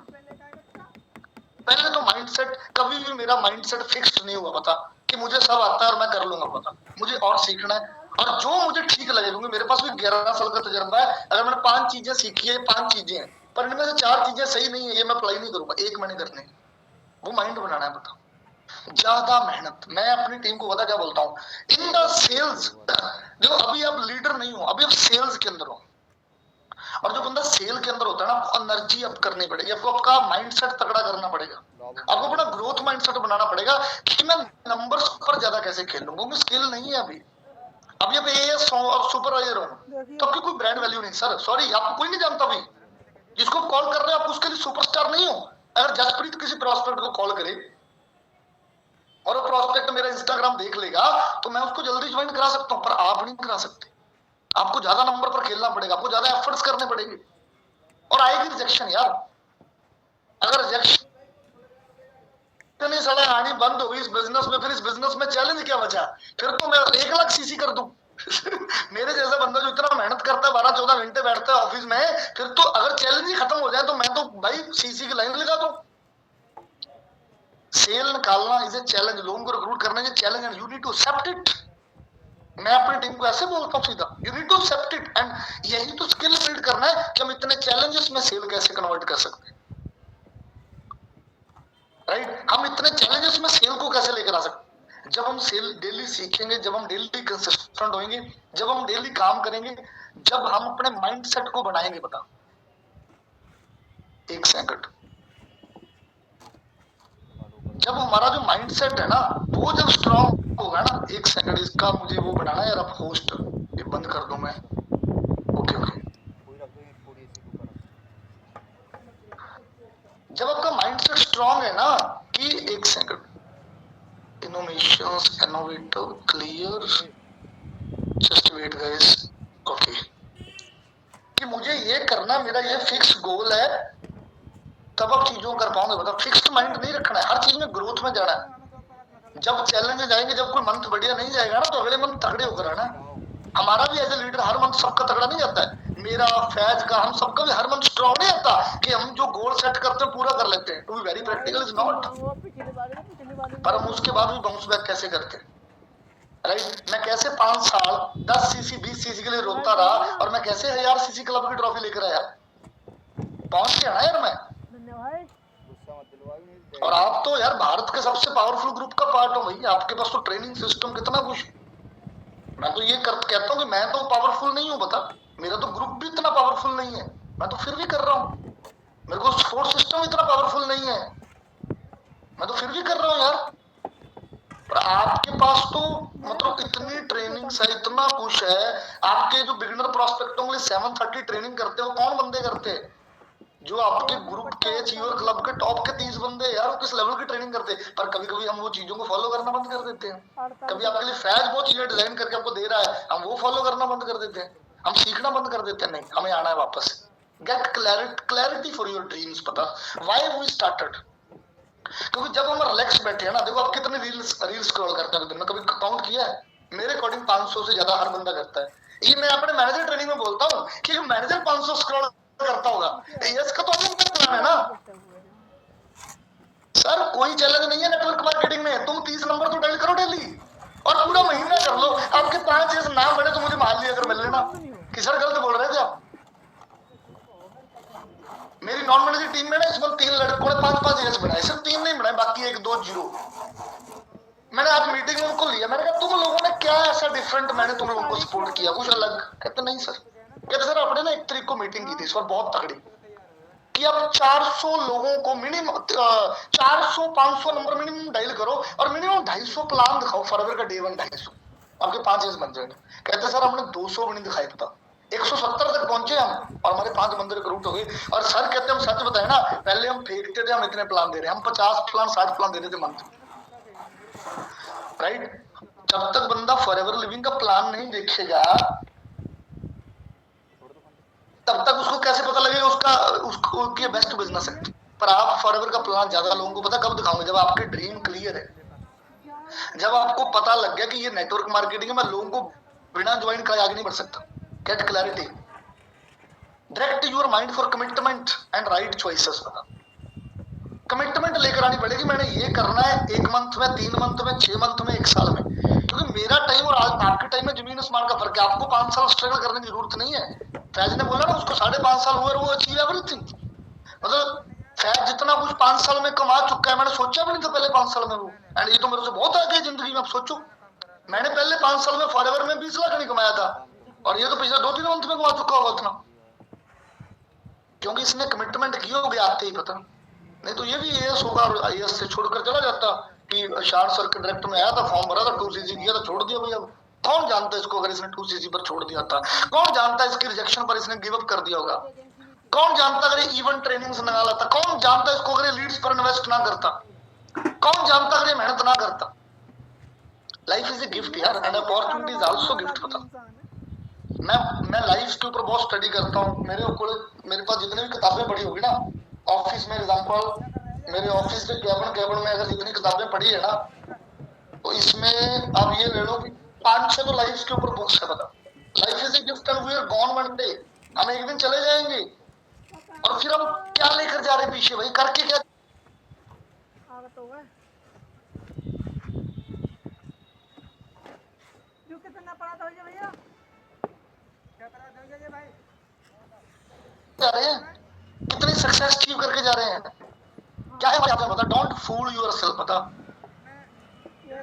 S4: पहले तो माइंडसेट, कभी भी मेरा माइंडसेट फिक्स्ड नहीं हुआ, पता कि मुझे सब आता है और मैं कर लूंगा, पता मुझे और सीखना है, और जो मुझे ठीक लगे, क्योंकि मेरे पास भी 11 साल का तजुर्बा है। अगर मैंने 5 चीजें सीखी है, 5 चीजें हैं, पर इनमें से 4 चीजें सही नहीं है, ये मैं अप्लाई नहीं करूंगा, एक मैंने करनी है, वो माइंड बनाना है, पता ज्यादा मेहनत। मैं अपनी टीम को पता क्या बोलता हूँ, इन द सेल्स, जो अभी आप लीडर नहीं हो, अभी आप सेल्स के अंदर हो, और जो बंदा सेल के अंदर होता है ना, एनर्जी अप करनी पड़ेगी आपको, आपका माइंडसेट तगड़ा करना पड़ेगा, आपको अपना ग्रोथ माइंडसेट बनाना पड़ेगा, कि मैं नंबर्स पर ज्यादा कैसे खेलूं, क्योंकि स्किल नहीं है अभी आप एएस हो और सुपरवाइजर हो, तो आपकी कोई ब्रांड वैल्यू नहीं, सर सॉरी, आपको कोई नहीं जानता भाई, जिसको कॉल कर रहे हो आप उसके लिए सुपरस्टार नहीं हो। अगर जसप्रीत किसी प्रॉस्पेक्ट को कॉल करे और वो प्रॉस्पेक्ट मेरा इंस्टाग्राम देख लेगा, तो मैं उसको जल्दी ज्वाइन करा सकता हूँ, पर आप नहीं करा सकते, आपको ज्यादा नंबर पर खेलना पड़ेगा, आपको ज्यादा एफर्ट्स करने पड़ेंगे, और आएगी रिजेक्शन यार। अगर रिजेक्शन साला आनी बंद हो गई इस बिजनेस में, फिर इस बिजनेस में चैलेंज क्या बचा, फिर तो मैं 1 लाख सीसी कर दूं। मेरे जैसा बंदा जो इतना मेहनत करता है, 12-14 घंटे बैठता है ऑफिस में, फिर तो अगर चैलेंज ही खत्म हो जाए तो मैं तो भाई सीसी की लाइन लगा दूं। सेल निकालना इज ए चैलेंज, लोगों को रिक्रूट करना is a challenge, and you need to accept it. मैं अपनी टीम को ऐसे बोलता हूँ सीधा, you need to accept it, and यही तो स्किल बिल्ड करना है कि हम इतने चैलेंजेस में सेल कैसे कन्वर्ट कर सकते हैं। राइट। हम इतने चैलेंजेस में सेल को कैसे लेकर आ सकते? जब हम सेल डेली सीखेंगे, जब हम डेली कंसिस्टेंट होंगे, जब हम डेली काम करेंगे, जब हम अपने माइंडसेट को बनाएंगे। बता, एक सेकंड, जब हमारा जो माइंडसेट है ना वो जब स्ट्रांग होगा ना, एक सेकंड इसका मुझे वो बनाना है यार, अब होस्ट ये बंद कर दूं मैं। Okay okay.
S2: पूरी रख दो ये, थोड़ी सी ऊपर रख।
S4: जब आपका माइंडसेट स्ट्रांग है ना कि एक second, innovations, innovative, clear, just wait guys. Okay, कि मुझे ये करना, मेरा ये फिक्स गोल है, तब आप चीजों को कर पाओगे। मतलब फिक्स्ड माइंड नहीं रखना है, हर चीज में ग्रोथ में जाना है। जब चैलेंज जाएंगे, जब कोई मंथ बढ़िया नहीं जाएगा ना तो अगले मंथ तगड़े होकर आना। हमारा भी एज ए लीडर हर मंथ सबका तगड़ा नहीं जाता है, मेरा, फैज का, हम सबका भी हर मंथ स्ट्रांग नहीं आता कि हम जो गोल सेट करते हैं पूरा कर लेते हैं। To be very practical is not, पर हम उसके बाद भी बाउंस बैक कैसे करते हैं, राइट। मैं कैसे 5 साल 10 सीसी 20 सीसी के लिए रोता रहा और मैं कैसे 1000 सीसी क्लब की ट्रॉफी लेकर आया, पहुंच गया ना यार मैं।
S2: गुस्सा मत दिलवा भी नहीं।
S4: और आप तो यार भारत के सबसे पावरफुल ग्रुप का पार्ट हो भाई, आपके पास तो ट्रेनिंग सिस्टम कितना कुछ। मैं तो ये कहता हूँ कि मैं तो पावरफुल नहीं हूँ, बता, मेरा तो ग्रुप भी इतना पावरफुल नहीं है, मैं तो फिर भी कर रहा हूँ। मेरे को सपोर्ट सिस्टम इतना पावरफुल नहीं है, मैं तो फिर भी कर रहा हूँ यार। पर आपके पास तो मतलब इतनी ट्रेनिंग है, इतना कुछ है। आपके जो बिगिनर प्रोस्पेक्टों के लिए 730 ट्रेनिंग करते हो, कौन बंदे करते हैं? जो आपके ग्रुप के अचीवर क्लब के टॉप के 30 बंदे यार, वो किस लेवल की ट्रेनिंग करते हैं। पर कभी कभी हम वो चीजों को फॉलो करना बंद कर देते हैं। कभी आपके लिए फैज वो चीजें डिजाइन करके आपको दे रहा है, हम वो फॉलो करना बंद कर देते हैं, हम सीखना बंद कर देते हैं। नहीं, हमें आना है वापस। Get clarity for your dreams. पता व्हाई वी स्टार्टेड? क्योंकि जब हम रिलैक्स बैठे हैं ना, देखो आप कितने रील स्क्रॉल करते हैं दिन में, कभी काउंट किया है? मेरे अकॉर्डिंग 500 से ज्यादा हर बंदा करता है। ये मैं अपने मैनेजर ट्रेनिंग में बोलता हूँ कि मैनेजर 500 स्क्रॉल करता होगा, यस का तो अनलिमिटेड प्लान है ना सर। कोई चैलेंज नहीं है नेटवर्क मार्केटिंग में, तुम 30 नंबर तो डायल करो डेली और पूरा महीना कर लो। आपके 5 एस नाम बने तो मुझे मान लिया अगर मिल लेना कि सर गलत बोल रहे थे आप। मेरी नॉन मैनेजर टीम में ना इस बार 3 लड़कों ने 5-5 एस बनाए, सिर्फ 3 नहीं बनाए, बाकी 1-2 जीरो। मैंने आज मीटिंग में उनको लिया, मैंने कहा तुम लोगों ने क्या ऐसा डिफरेंट मैंने तुम लोगों को सपोर्ट किया कुछ अलग? कहते नहीं सर। कहते सर आपने ना 1 तारीख को मीटिंग की थी इस बार बहुत तगड़ी, कि आप 400 लोगों को मिनिमम 400-500 नंबर मिनिमम डायल करो और मिनिमम 250 प्लान दिखाओ फॉरएवर का, डे 1 250, आपके 5 एस बन जाएंगे। कहते सर हमने 200 भी नहीं दिखाई, पता 170 तक पहुंचे हम और हमारे 5 बंदे रिक्रूट हो गए। और सर कहते हम सच बताए ना, पहले हम फेंकते थे, हम इतने प्लान दे रहे हैं, हम 50 प्लान 60 प्लान दे रहे थे मंथ, राइट। जब तक बंदा फॉरएवर लिविंग का प्लान नहीं देखेगा तब तक उसको कैसे पता लगेगा उसकी बेस्ट बिजनेस है। पर आप फॉरएवर का प्लान ज्यादा लोगों को पता कब दिखाओगे? जब आपके ड्रीम क्लियर है, जब आपको पता लग गया कि ये नेटवर्क मार्केटिंग है, मैं लोगों को बिना ज्वाइन कराए आगे नहीं बढ़ सकता। Get clarity, direct your mind for commitment and right choices. पता कमिटमेंट लेकर आनी पड़ेगी, मैंने ये करना है 1 मंथ में, 3 मंथ में, 6 मंथ में, 1 साल में। क्योंकि मेरा टाइम और आज आपके टाइम में जमीन आसमान का फर्क है। आपको 5 साल स्ट्रगल करने की जरूरत नहीं है। फैज ने बोला ना उसको 5.5 साल हुए और वो अचीव एवरीथिंग। मतलब फैज जितना कुछ 5 साल में कमा चुका है, मैंने सोचा भी नहीं था पहले 5 साल में वो। एंड ये तो मेरे से बहुत आगे जिंदगी में। आप सोचो, मैंने पहले 5 साल में फॉरएवर में 20 लाख नहीं कमाया था और ये तो पिछले 2-3 मंथ में कमा चुका होगा उतना, क्योंकि इसने कमिटमेंट की होगी आते ही। पता नहीं तो ये भी एएस होगा और आईएएस से छोड़कर चला जाता कि शार्ट सर्किट डायरेक्ट में आया था, फॉर्म भरा था, 2cc किया था, छोड़ दिया भैया। कौन जानता है इसको अगर इसने 2cc पर छोड़ दिया था? कौन जानता है इसकी रिजेक्शन पर इसने गिव अप कर दिया होगा? कौन जानता अगर इवेंट ट्रेनिंग से निकाला था? कौन जानता इसको अगर लीड्स पर इन्वेस्ट ना करता? कौन जानता अगर मेहनत ना करता? लाइफ इज ए गिफ्ट यार, and opportunity is also gift. पता मैं लाइफ के ऊपर बहुत स्टडी करता हूँ। मेरे पास जितनी भी किताबें पढ़ी होगी ना, ऑफिस में एग्जांपल, मेरे ऑफिस के कैबिन में अगर जितनी किताबें पढ़ी है ना, तो इसमें आप ये ले लो कि 5-6 तो लाइफ के ऊपर बुक्स है। पता life is a gift and we are gone one day. हम एक दिन चले जाएंगे और फिर हम क्या लेकर जा रहे हैं पीछे भाई, करके क्या?
S3: कितना पड़ा था भैया? क्या पड़ा था भाई?
S4: जा रहे हैं, कितनी सक्सेस अचीव करके जा रहे हैं। क्या है हमारे पता, डोंट फूल योरसेल्फ, पता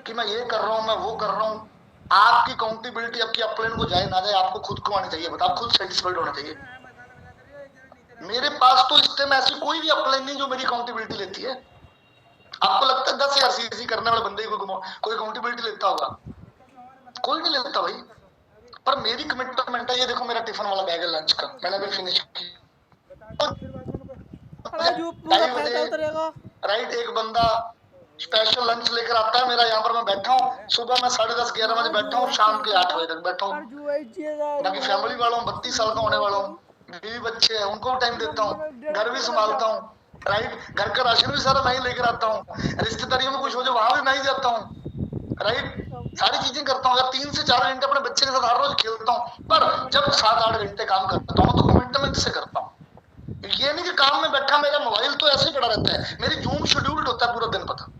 S4: कि मैं ये कर रहा हूँ, मैं वो कर रहा हूँ। आपकी अकाउंटेबिलिटी आपकी अपलाइन को जाए ना जाए, आपको खुद को आनी चाहिए, बता, आप खुद सेटिस्फाइड होना चाहिए। मेरे पास तो इस टाइम ऐसी कोई भी अपलाइन नहीं जो मेरी अकाउंटेबिलिटी लेती है। आपको लगता है 10,000 सीसी करने वाले बंदे को कोई अकाउंटेबिलिटी लेता होगा? कोई नहीं लेता भाई। पर मेरी कमिटमेंट है, ये देखो मेरा टिफिन वाला बैग है लंच का, मैंने अभी फिनिश किया। राइट, एक बंदा स्पेशल लंच लेकर आता है मेरा, यहाँ पर मैं बैठा हूँ, सुबह मैं 10:30 11 बजे बैठा हूँ, शाम के 8 बजे तक बैठा हूँ। बाकी फैमिली वाला हूँ, 32 साल का होने वाला हूँ, बीवी बच्चे हैं, उनको टाइम देता हूँ, घर भी संभालता हूँ। राइट, घर का राशन भी सारा मैं ही लेकर आता हूँ, रिश्तेदारियों में कुछ हो जाए वहां भी मैं ही जाता हूँ। राइट, सारी चीजें करता हूँ। 3 से 4 घंटे अपने बच्चे के साथ हर रोज खेलता हूँ, पर जब 7-8 घंटे काम करता हूँ तो कमिटमेंट से करता हूँ। ये नहीं कि काम में बैठा मेरा मोबाइल तो ऐसे पड़ा रहता है, मेरी जूम शेड्यूल्ड होता है पूरा दिन, पता।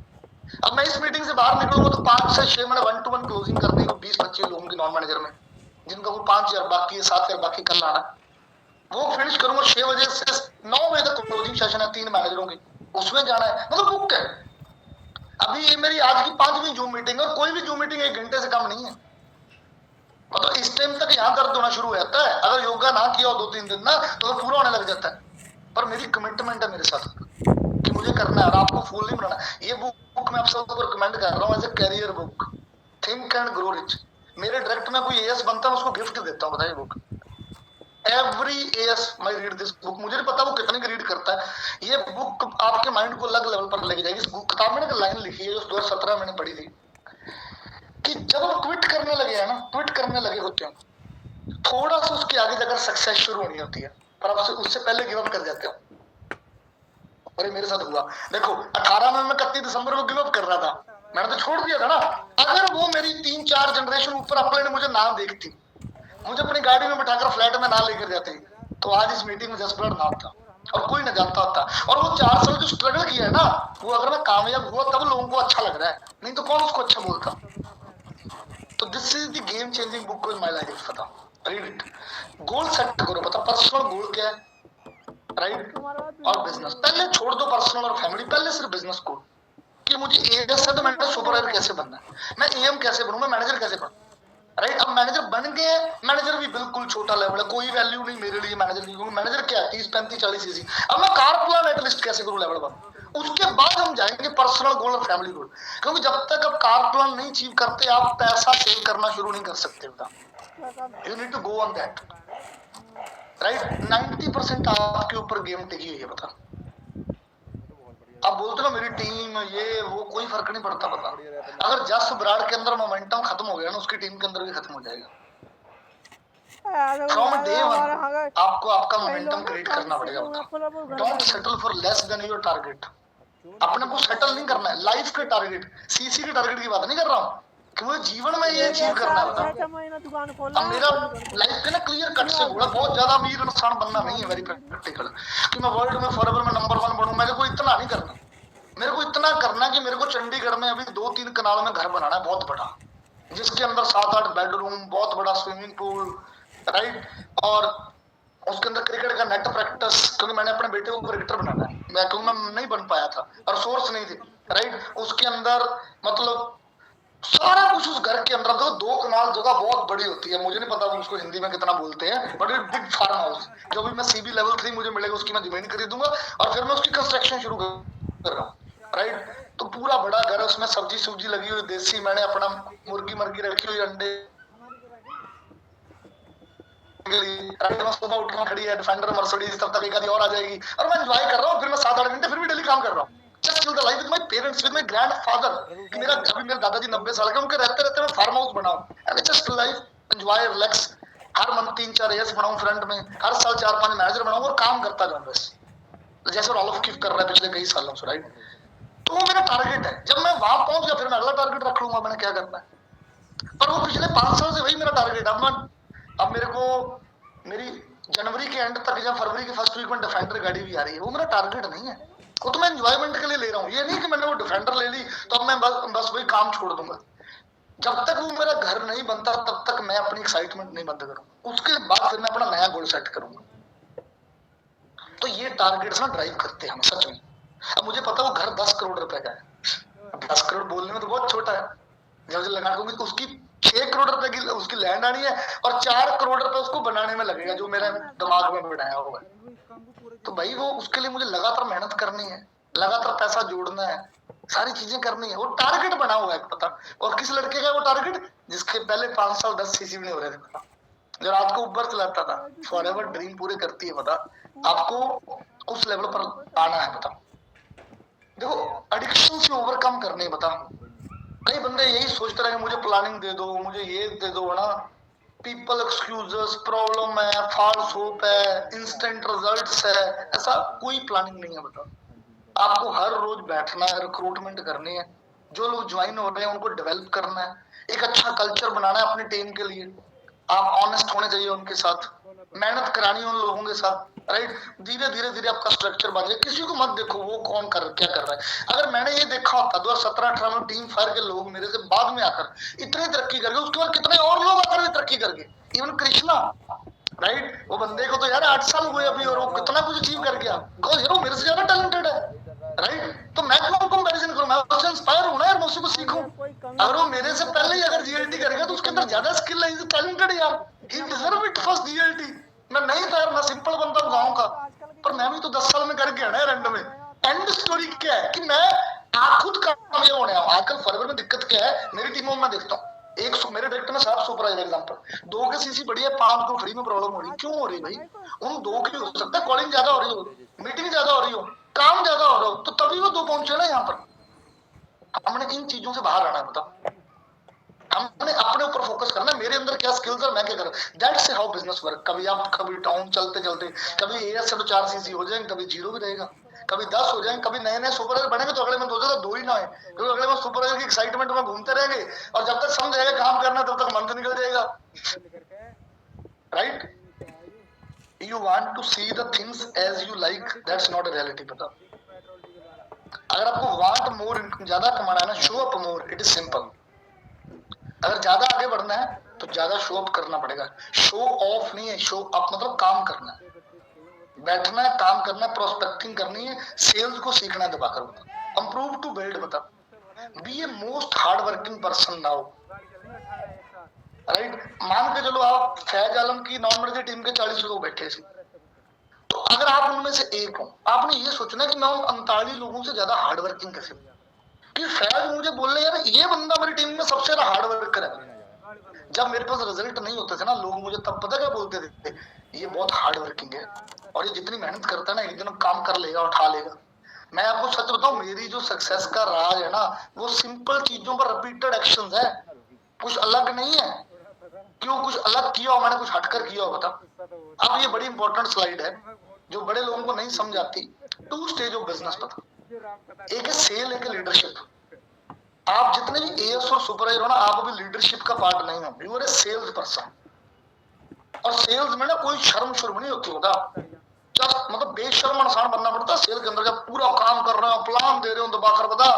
S4: अब मैं इस मीटिंग से बाहर निकलूंगा तो 5 से 6 मैंने 1-to-1 क्लोजिंग करनी है 20-25 लोगों की नॉन मैनेजर में, जिनका वो 5,000 बाकी है, 7,000 बाकी कल आना, वो फिनिश करूंगा 6 बजे से 9 बजे तक क्लोजिंग सेशन है 3 मैनेजरों की, उसमें जाना है, मतलब बुक है। अभी ये मेरी आज की 5वीं जूम मीटिंग है और कोई भी जूम मीटिंग 1 घंटे से कम नहीं है। मतलब इस टाइम तक यहाँ दर्द होना शुरू हो जाता है, अगर योगा ना किया हो 2-3 दिन ना तो पूरा होने लग जाता है। पर मेरी कमिटमेंट है मेरे साथ कि मुझे करना है और आपको फूल नहीं बनाना। ये बुक मैं आप सबको रिकमेंड कर रहा हूँ as a career book, think and grow rich. मेरे डायरेक्ट में कोई एएस बनता है, उसको गिफ्ट देता हूँ, बताइए बुक। एवरी एएस मैं रीड दिस बुक, मुझे नहीं पता वो कितने की रीड करता है। ये बुक आपके माइंड को अलग लेवल पर लेके जाएगी। इस बुक किताब में लाइन लिखी है जो 2017 मैंने पढ़ी थी कि जब हम क्विट करने लगे हैं ना, क्विट करने लगे होते हैं, थोड़ा सा उसके आगे जाकर सक्सेस शुरू होनी होती है, पर आप उससे पहले गिव अप कर जाते हो। और ये मेरे साथ हुआ। देखो 18 में मैं 31 दिसंबर को गिव अप कर रहा था, मैंने तो छोड़ दिया था ना। अगर वो मेरी 3-4 जनरेशन ऊपर अपने मुझे ना देखती, मुझे अपनी गाड़ी में बिठाकर फ्लैट में ना लेकर जाते, तो आज इस मीटिंग में जसप्रीत ना होता और कोई न जानता होता। और वो 4 साल जो स्ट्रगल किया है ना, वो अगर मैं कामयाब हुआ तब लोगों को अच्छा लग रहा है, नहीं तो कौन उसको अच्छा बोलता। तो this is the game changing book in my life, पता, रीड इट। गोल सेट करो, पता पर्सनल गोल क्या है, राइट, और बिजनेस। पहले छोड़ दो पर्सनल और फैमिली, पहले सिर्फ बिजनेस गोल कि मुझे एएस है तो मैंने सुपरवाइजर कैसे बनना है, मैं एएम कैसे बनूं, मैं मैनेजर कैसे बनूं। राइट, अब मैनेजर बन गए, मैनेजर भी बिल्कुल छोटा लेवल है, कोई वैल्यू नहीं मेरे लिए मैनेजर की, क्योंकि मैनेजर क्या है 30-35-40 सीसी। अब मैं कार प्लान एटलिस्ट कैसे करूं लेवल 1, उसके बाद हम जाएंगे पर्सनल गोल और फैमिली गोल। क्योंकि जब तक आप कार प्लान नहीं अचीव करते, आप पैसा सेव करना शुरू नहीं कर सकते। You need to go on that, right. 90% आपके ऊपर गेम टिकी हुई है, पता। आप बोलते ना मेरी टीम ये वो, कोई फर्क नहीं पड़ता, पता। अगर जस ब्राड के अंदर मोमेंटम खत्म हो गया ना, उसकी टीम के अंदर भी खत्म हो जाएगा। फ्रॉम डे वन आपको आपका मोमेंटम क्रिएट करना पड़ेगा, पता। Don't settle for less than your target. अपने को सेटल नहीं करना है, लाइफ के टारगेट, सीसी के टारगेट की बात नहीं कर रहा हूँ कि मुझे जीवन में ये अचीव करना है, पता। अब मेरा लाइफ के ना क्लियर कट से बोला, बहुत ज्यादा अमीर इंसान बनना नहीं है, वेरी प्रैक्टिकल, कि मैं वर्ल्ड में फॉरएवर में नंबर 1 बनूं। मेरे को इतना नहीं करना, मेरे को इतना करना कि मेरे को चंडीगढ़ में अभी 2-3 कनाल में घर बनाना है, बहुत बड़ा, जिसके अंदर 7-8 बेडरूम, बहुत बड़ा स्विमिंग पूल, राइट, और उसके अंदर क्रिकेट का नेट प्रैक्टिस, क्योंकि मैंने अपने बेटे को क्रिकेटर बनाना है, मैं क्योंकि मैं नहीं बन पाया था और सोर्स नहीं थी, राइट। उसके अंदर मतलब सारा कुछ उस घर के अंदर। 2 कनाल जगह बहुत बड़ी होती है, मुझे नहीं पता उसको हिंदी में कितना बोलते हैं, बट बिग फार्म हाउस, जो भी मैं सीबी लेवल 3 मुझे मिलेगा उसकी मैं जमीन खरीदूंगा और फिर मैं उसकी कंस्ट्रक्शन शुरू कर रहा हूँ, राइट। तो पूरा बड़ा घर है, उसमें सब्जी लगी हुई देसी, मैंने अपना मुर्गी रखी हुई, अंडे, सुबह उठना खड़ी है डिफेंडर मर्सिडीज, तब तक एक आधी और आ जाएगी और मैं एंजॉय कर रहा हूँ। फिर मैं 7-8 घंटे फिर भी डेली काम कर रहा हूँ, just live the life with my parents, with my grandfather. कि मेरा अभी मेरे दादाजी 90 साल के, उनके रहते रहते मैं फार्म हाउस बनाऊं and just life enjoy relax. Her month 3-4 as बनाऊं फ्रंट में, हर साल 4-5 मैनेजर बनाऊं और काम करता जाऊं, बस जैसे रॉल ऑफ कीप कर रहा है पिछले कई सालों से, राइट। तो वो मेरा टारगेट है। जब मैं वहां पहुंच गया फिर मैं अगला टारगेट रख लूंगा मैंने क्या करना है। पर वो पिछले 5 साल से वही मेरा टारगेट। अब मेरे को मेरी जनवरी के एंड तक या फरवरी के फर्स्ट वीक में डिफेंडर गाड़ी भी आ रही है, वो मेरा टारगेट नहीं है, वो तो मैं एंजॉयमेंट के लिए ले रहा हूँ। ये नहीं कि मैंने वो डिफेंडर ले ली तो अब मैं बस वही काम छोड़ दूंगा। जब तक वो मेरा घर नहीं बनता तब तक मैं अपनी एक्साइटमेंट नहीं बंद करूंगा, उसके बाद फिर मैं अपना नया गोल सेट करूंगा। तो ये टारगेट्स ना ड्राइव करते हैं हमें सच में। अब मुझे पता है वो घर 10 करोड़ रुपए का है, 10 करोड़ बोलने में तो बहुत छोटा है, जब मुझे लगा दूंगी तो उसकी 6 करोड़ रुपए की उसकी लैंड आनी है और 4 करोड़ रुपए उसको बनाने में लगेगा, जो मेरे दिमाग में बनाया हुआ है। तो भाई वो उसके लिए मुझे लगातार मेहनत करनी है, लगातार पैसा जोड़ना है, सारी चीजें करनी है। वो टारगेट बना हुआ है पता। और किस लड़के का वो टारगेट, जिसके पहले 5 साल 10 सीसी भी नहीं हो रहे थे पता, जो रात को उबर चलाता था। फॉरएवर ड्रीम पूरे करती है पता, आपको उस लेवल पर आना है पता। देखो एडिक्शन से ओवरकम करने बता। कई बंदे यही सोचते रहे मुझे प्लानिंग दे दो, मुझे ये दे दो ना, पीपल एक्सक्यूजेस, प्रॉब्लम है, फॉल्स होप है, इंस्टेंट रिजल्ट्स है, ऐसा कोई प्लानिंग नहीं है बता। आपको हर रोज बैठना है, रिक्रूटमेंट करनी है, जो लोग ज्वाइन हो रहे हैं उनको डेवलप करना है, एक अच्छा कल्चर बनाना है अपनी टीम के लिए। आप ऑनेस्ट होने चाहिए उनके साथ, मेहनत करानी उन लोगों के साथ, राइट। धीरे धीरे धीरे आपका स्ट्रक्चर बन जाए। किसी को मत देखो वो कौन क्या कर रहा है। अगर मैंने ये देखा होता 2017-18 में टीम फायर के लोग मेरे से बाद में आकर इतनी तरक्की कर गए, उसके बाद कितने और लोग आकर भी तरक्की कर गए, इवन कृष्णा, राइट। वो बंदे को तो यार 8 साल हुए अभी और वो कितना कुछ अचीव कर गया, यार वो मेरे से ज्यादा टैलेंटेड है, राइट। तो मैं क्यों कंपैरिजन करूं, मैं उससे इंस्पायर हूं ना यार, मैं उसी को सीखूं। अगर वो मेरे से पहले ही अगर जीएलटी करेगा तो उसके अंदर ज्यादा स्किल है, इज टैलेंटेड यार, he deserve it first GLT. मैं नहीं था यार, मैं सिंपल बंदा हूं गांव का, पर मैं भी तो 10 साल में करके आना है एंड में। एंड स्टोरी क्या है कि मैं खुद कामयाब होने आया। आजकल फॉरवर्ड में दिक्कत क्या है, मेरी टीमों में देखता हूँ, मेरे डायरेक्टर में 7 सुपरवाइजर एग्जांपल, 2 के सीसी बढ़िया, 5 को फ्री में प्रॉब्लम हो रही, क्यों हो रही भाई? उन 2 की हो सकता है कॉलिंग ज्यादा हो रही हो, मीटिंग ज्यादा हो रही हो, काम ज्यादा हो रहा हो, तो तभी वो 2 पहुंचे ना यहाँ पर। हमने इन चीजों से बाहर आना है बता, हमने अपने ऊपर फोकस करना है, मेरे अंदर क्या स्किल्स है, मैं क्या करूं, दैट्स हाउ बिजनेस वर्क। कभी आप कभी डाउन चलते चलते कभी एएस से तो 4 सीसी हो जाएंगे, कभी 0 भी रहेगा, कभी 10 हो जाएंगे, कभी नए नए सुपरवाइजर बनेंगे तो अगले में 2 ही ना है, क्योंकि अगले में सुपरवाइजर की एक्साइटमेंट में घूमते रहेंगे और जब तक समझ जाएगा काम करना तब तक मंथ निकल जाएगा, right. You want to see the things as you like, that's not a reality पता। अगर आपको वांट मोर, ज्यादा कमाना है ना, show up more, it is simple. अगर ज्यादा आगे बढ़ना है तो ज्यादा शो अप करना पड़ेगा। शो ऑफ नहीं है, शो अप मतलब काम करना है, बैठना है, काम करना है, प्रोस्पेक्टिंग करनी है, सेल्स को सीखना है दबाकर बता, इम्प्रूव टू बिल्ड बता, be a most hard working person now, right. मान के चलो आप फैज आलम की नॉन मर्जी टीम के 40 लोग बैठे थे, तो अगर आप उनमें से एक हो, आपने ये सोचना कि मैं उन 39 लोगों से ज्यादा हार्ड वर्किंग कैसे, कि फैज मुझे बोल रहे यार ये बंदा मेरी टीम में सबसे ज्यादा हार्ड वर्कर है। जब मेरे पास रिजल्ट नहीं होते थे ना, लोग मुझे तब पता क्या बोलते थे, ये बहुत हार्ड वर्किंग है और ये जितनी मेहनत करता है ना एक दिन काम कर लेगा, उठा लेगा। मैं आपको सच बताऊं, मेरी जो सक्सेस का राज है ना, वो सिंपल चीजों पर रिपीटेड एक्शंस है, कुछ अलग नहीं है। क्यों कुछ अलग किया हो, मैंने कुछ हटकर किया हो बता। अब ये बड़ी इंपॉर्टेंट स्लाइड है जो बड़े लोगों को नहीं समझ आती। 2 स्टेज ऑफ बिजनेस पता, एक है सेल, एक है लीडरशिप। आप जितने भी एएस और सुपरवाइजर हो ना, आप अभी लीडरशिप का पार्ट नहीं हो, you are a sales person. और सेल्स में ना कोई शर्म शुर्म नहीं होती होता, जस्ट मतलब बेशर्म इंसान बनना पड़ता है सेल के अंदर। जब पूरा काम कर रहे हो, प्लान दे रहे हो दबाकर बता,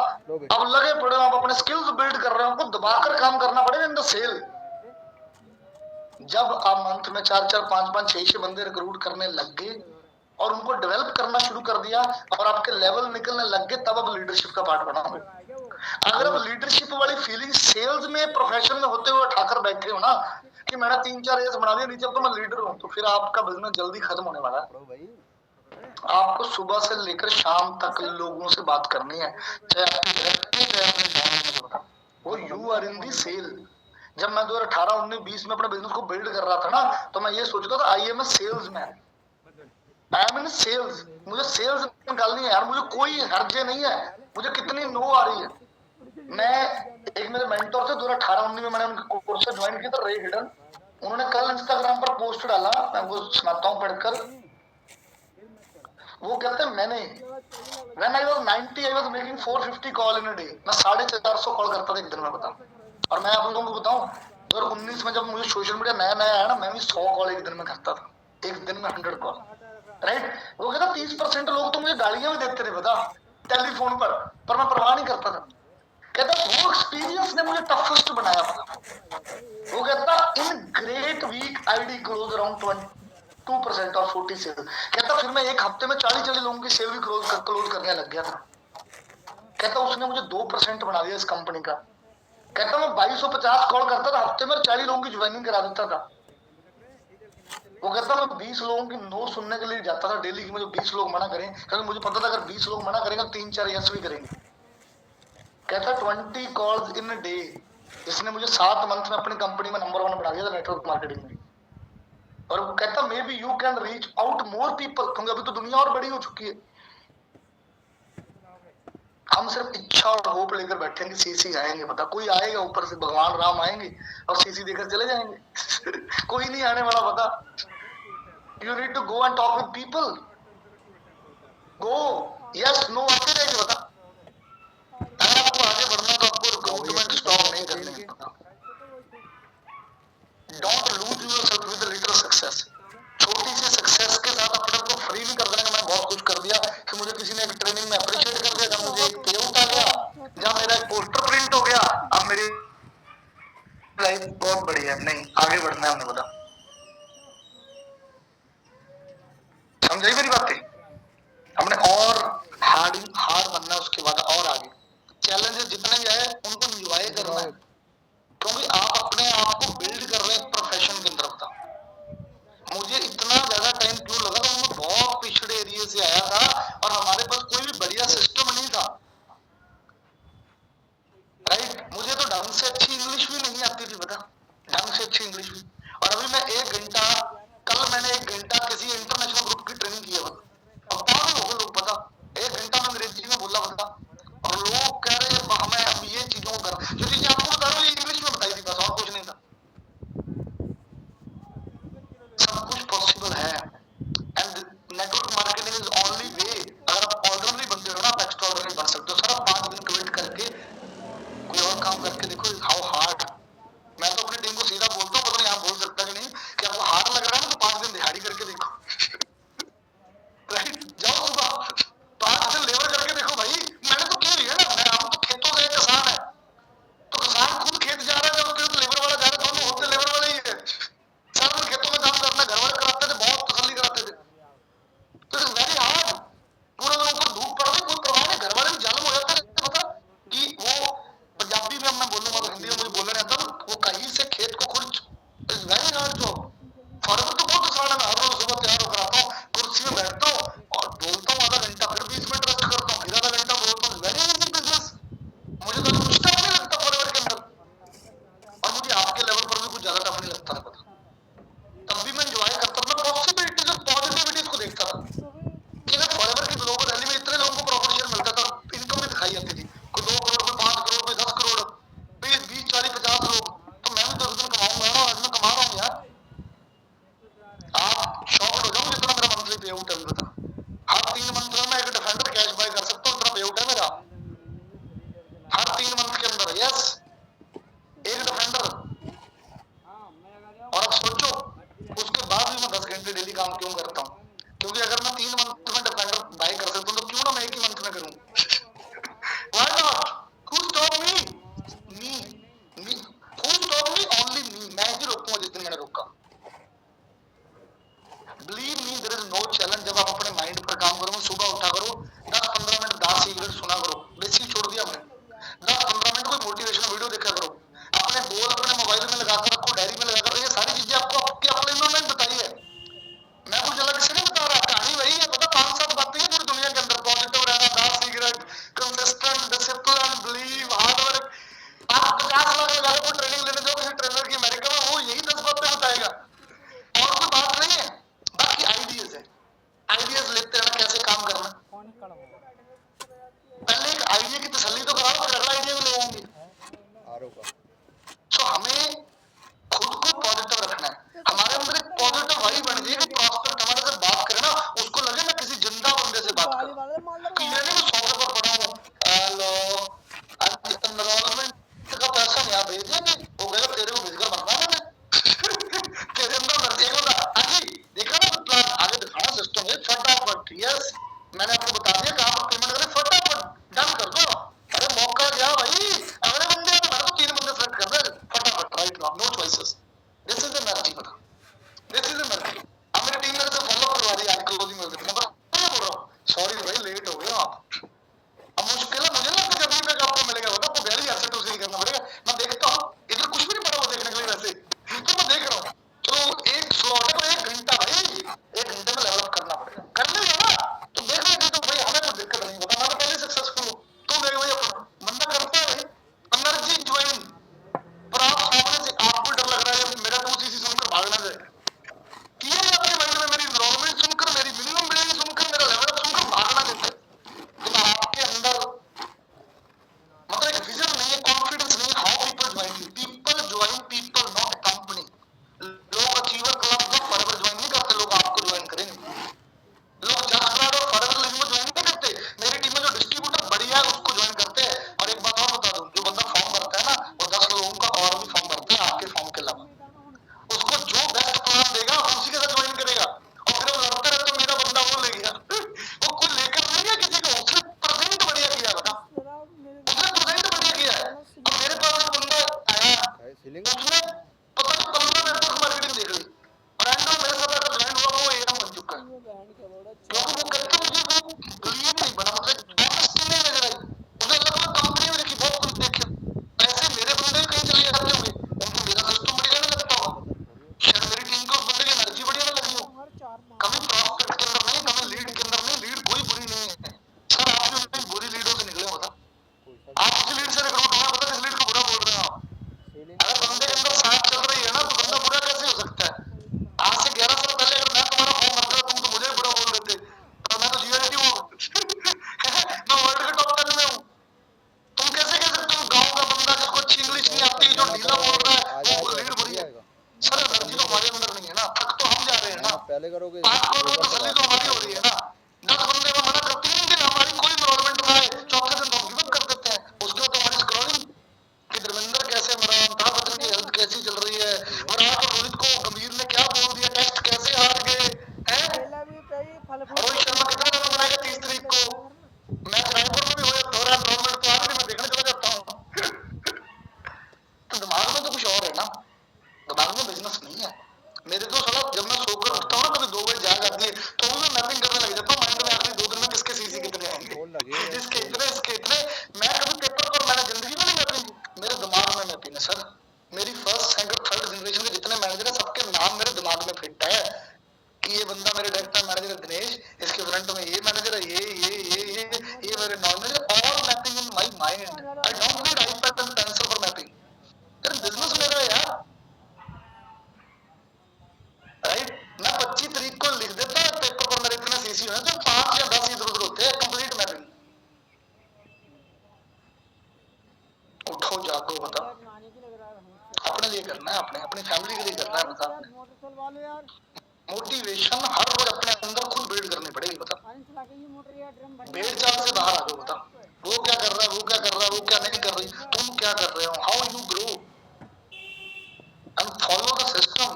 S4: अब लगे पड़े हो, आप अपने स्किल्स बिल्ड कर रहे हो, आपको दबाकर काम करना पड़ेगा इन द सेल। जब आप मंथ में 4-4, 5-5, 6-6 बंदे रिक्रूट करने लग गए और उनको डेवलप करना शुरू कर दिया और आपके लेवल निकलने लग गए, तब अब लीडरशिप का पार्ट बनाओगे। अगर आप लीडरशिप वाली फीलिंग सेल्स में, प्रोफेशन में होते हुए ठाकर बैठे हो ना कि मैंने 3-4 एस बना दिया नीचे, अब तो मैं लीडर हूं, तो फिर आपका बिजनेस जल्दी खत्म होने वाला है। आपको सुबह से लेकर शाम तक लोगों से बात करनी है, चाहे वो you are in the sale. जब मैं 2018, 19, 20 में अपने बिजनेस को बिल्ड कर रहा था ना, तो मैं ये सोचता था I am a salesman, I am in sales, मुझे सेल्स निकालनी है यार, मुझे कोई हर्जे नहीं है, मुझे कितनी नो आ रही है। मैं एक मेरे मेंटर से 2018-19 में मैंने उनके कोर्स से ज्वाइन किया था, रे हिडन। उन्होंने कल इंस्टाग्राम पर पोस्ट डाला, मैं वो सुनाता हूँ पढ़कर। वो कहते हैं मैंने when I was 90 I was making 450 call in a day. मैं 450 कॉल करता था एक दिन में बता। और मैं आप लोगों को बताऊं, 2019 में जब मुझे सोशल मीडिया नया नया आया ना, मैं भी 100 कॉल एक दिन में करता था, एक दिन में 100 कॉल, राइट। वो कहता 30% लोग तो मुझे गालियां भी देते थे बता टेलीफोन पर मैं परवाह नहीं करता था। कहता वो एक्सपीरियंस ने मुझे टफेस्ट बनाया था। वो कहता in great week I'd close around 2% और 40 सेल। कहता फिर मैं एक हफ्ते में 40 लोगों की सेल भी क्लोज करने लग गया था। कहता उसने मुझे 2% बना दिया इस कंपनी का। कहता मैं 2250 कॉल करता था, हफ्ते में 40 लोगों की ज्वाइनिंग करा देता था। वो कहता मैं 20 लोगों की नो सुनने के लिए जाता था डेली की, मुझे 20 लोग मना करें, क्योंकि मुझे पता था अगर 20 लोग मना करेंगे 3-4 यस भी करेंगे। कहता 20 कॉल्स इन डे, इसने मुझे 7 मंथ में अपनी कंपनी में नंबर 1 बना दिया था नेटवर्क मार्केटिंग में। और वो कहता may be you can reach out more people, क्योंकि अभी तो दुनिया और बड़ी हो चुकी है। हम सिर्फ इच्छा और होप लेकर बैठे हैं कि सीसी आएंगे, पता कोई आएगा ऊपर से, भगवान राम आएंगे और सीसी देकर चले जाएंगे। कोई नहीं आने वाला, पता। You need to go and talk with people, go yes no आते रहेंगे, पता। अगर आपको आगे बढ़ना तो आपको रिक्रूटमेंट स्टॉप नहीं करने हैं, पता। Don't lose yourself with little success. छोटी सी सक्सेस के साथ अपने को फ्री नहीं कर देना कि मैं बहुत कुछ कर दिया, कि मुझे किसी ने एक ट्रेनिंग में अप्रिशिएट कर दिया, मुझे एक पे आउट आ गया, जहां मेरा एक पोस्टर प्रिंट हो गया, अब मेरी लाइफ बहुत बढ़िया है। नहीं, आगे बढ़ना है हमने, बता। समझ आई मेरी बातें? हमने और हार्ड बनना है, उसके बाद और आगे चैलेंजेस जितने भी आए उनको एंजॉय करना है, क्योंकि आप अपने आप को बिल्ड कर रहे हैं प्रोफेशन के अंदर। बता मुझे इतना ज्यादा टाइम क्यों लगा, तो मैं बहुत पिछड़े एरिया से आया था और हमारे पास कोई भी बढ़िया सिस्टम नहीं था, राइट। मुझे तो ढंग से अच्छी इंग्लिश भी नहीं आती थी, बता, ढंग से अच्छी इंग्लिश भी। और अभी मैं 1 घंटा, कल मैंने 1 घंटा किसी इंटरनेशनल ग्रुप की ट्रेनिंग की है, अब पागल हो गए लोग, पता। 1 घंटा में अंग्रेजी में बोला, बता, और लोग कह रहे हैं हमें अब ये चीजों को कर, जो चीजें आपको बता रहा हूँ ये इंग्लिश में बताई थी, बस और कुछ नहीं था। ढीला बोल रहा है,
S2: आज
S4: वो
S2: आज
S4: लीड बुरी है।
S2: आएगा
S4: सर एनर्जी तो हमारे अंदर नहीं है ना, थक तो हम जा रहे हैं ना,
S2: पहले करोगे
S4: बात करो तो तसल्ली तो हमारी हो रही है ना। 10 बंदे को मना करते हैं कि हमारी कोई इन्वॉल्वमेंट ना है, चौथे दिन तो गिव अप कर देते हैं। उसके बाद हमारी स्क्रॉलिंग कि धर्मेंद्र कैसे मरा, अमिताभ बच्चन की हेल्थ कैसी चल रही है, विराट और रोहित को गंभीर ने क्या बोल दिया, टेस्ट कैसे हार गए हैं। रोहित शर्मा कितना रन बनाएगा 30 तारीख को, मैच रायपुर में भी हो रहा है, टूर्नामेंट तो आज भी मैं देखने चला जाता हूँ। तो दिमाग में तो कुछ और है ना, दिमाग में बिजनेस नहीं है मेरे। तो साला जब मैं सोकर उठता हूँ ना, कभी 2 बजे जाग आती है, तो मैं मैपिंग करने लग जाता हूँ माइंड में, आखिरी 2 दिन में किसके सीसी कितने आएंगे, इसके इतने। मैं कभी पेपर पर, मैंने जिंदगी में नहीं मैपिंग, मेरे दिमाग में मैपिंग है सर। मेरी फर्स्ट सेकंड थर्ड जनरेशन के जितने मैनेजर है, सबके नाम मेरे दिमाग में फिट है कि ये बंदा मेरे डायरेक्टर मैनेजर है दिनेश, इसके फ्रंट में ये मैनेजर है, ये मेरे non manager, all mapping in my mind. I don't need iPad and pencil for mapping. यार बिजनेस मेरा है यार, राइट। मैं 25 तारीख को लिख देता है पेपर पर, मेरे इतने सीसी हुए तो 5 या 10 इधर उधर होते हैं, कंप्लीट मैपिंग। उठो जागो, बता अपने लिए करना है, अपनी फैमिली के लिए करना है, बता। मोटिवेशन हर रोज अपने अंदर खुद बिल्ड करनी पड़ेगी, बता। भेड़ चाल से बाहर आ जाओ, बता। वो क्या कर रहा है, वो क्या कर रहा है, वो क्या नहीं कर रही, तुम क्या कर रहे हो, how you grow and follow the system.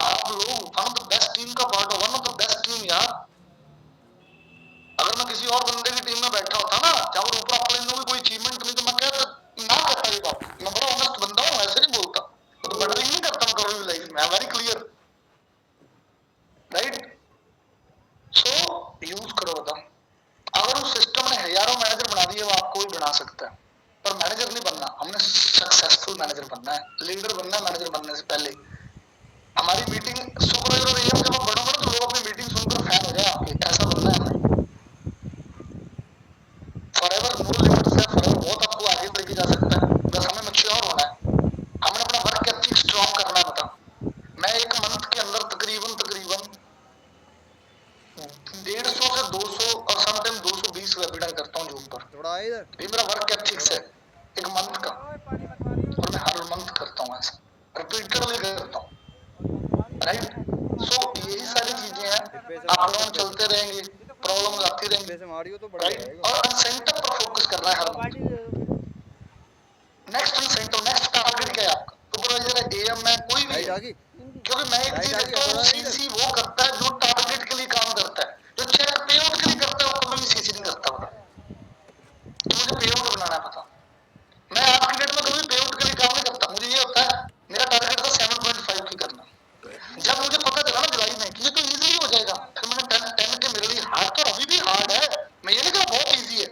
S4: आप लोग one of the best team का पार्ट हो, one of the best team यार। अगर मैं किसी और बंदे की टीम में बैठा होता ना, चाहे वो ऊपर अपने में कोई अचीवमेंट नहीं, तो मैं कहता ना कहता ये बात। मैं बड़ा ऑनेस्ट बंदा हूँ, ऐसे नहीं बोलता, तो बटरिंग नहीं करता मैं कभी भी लाइफ में, वेरी क्लियर, राइट। सो यूज करो, बता। अगर उस सिस्टम ने हजारों मैनेजर बना दिए, वो आपको भी बना सकता है, पर मैनेजर नहीं बनना, हमने सक्सेसफुल मैनेजर बनना है, लीडर बनना है। मैनेजर बनने से पहले हमारी मीटिंग सुपरवाइजर और एएम जब आप बढ़ोगे ना, तो लोग अपनी मीटिंग सुनकर फैन हो जाए आपके, ऐसा बनना है हमें। फॉरएवर नो लिमिट्स है, फॉरएवर बहुत आपको आगे लेके जा सकता है, बस हमें मैच्योर होना है, हमें अपना वर्क एथिक स्ट्रॉन्ग करना है, बता। मैं एक मंथ के अंदर तकरीबन 150 से 200 और समटाइम 220 वेबिनार करता हूँ जूम पर। ये मेरा वर्क एथिक्स है एक मंथ का, और मैं हर मंथ करता हूँ, ऐसा रिपीटेडली करता हूँ, राइट। सो यही सारी चीजें हैं, आप लोग चलते रहेंगे, प्रॉब्लम आती रहेंगी, राइट। और इंसेंटिव पर फोकस करना है हर month. Next incentive, next target क्या है आपका, सुपरवाइजर है, एएम है, कोई भी है। क्योंकि मैं एक चीज देखता हूँ, सीसी वो करता है जो टारगेट के लिए काम करता है, जो चेक पे आउट के लिए करता है, वो कभी भी सीसी नहीं करता। बता, तो मुझे पे आउट बनाना है, पता। मैं आपकी डेट में कभी पे आउट के लिए काम नहीं करता, मुझे ये होता है, मेरा टारगेट था 7.5 की करना। जब मुझे पता चला ना जुलाई में कि ये तो इजी हो जाएगा, फिर मैंने 10 के मेरे लिए हार्ड, तो अभी भी हार्ड है, मैं ये नहीं कह बहुत इजी है,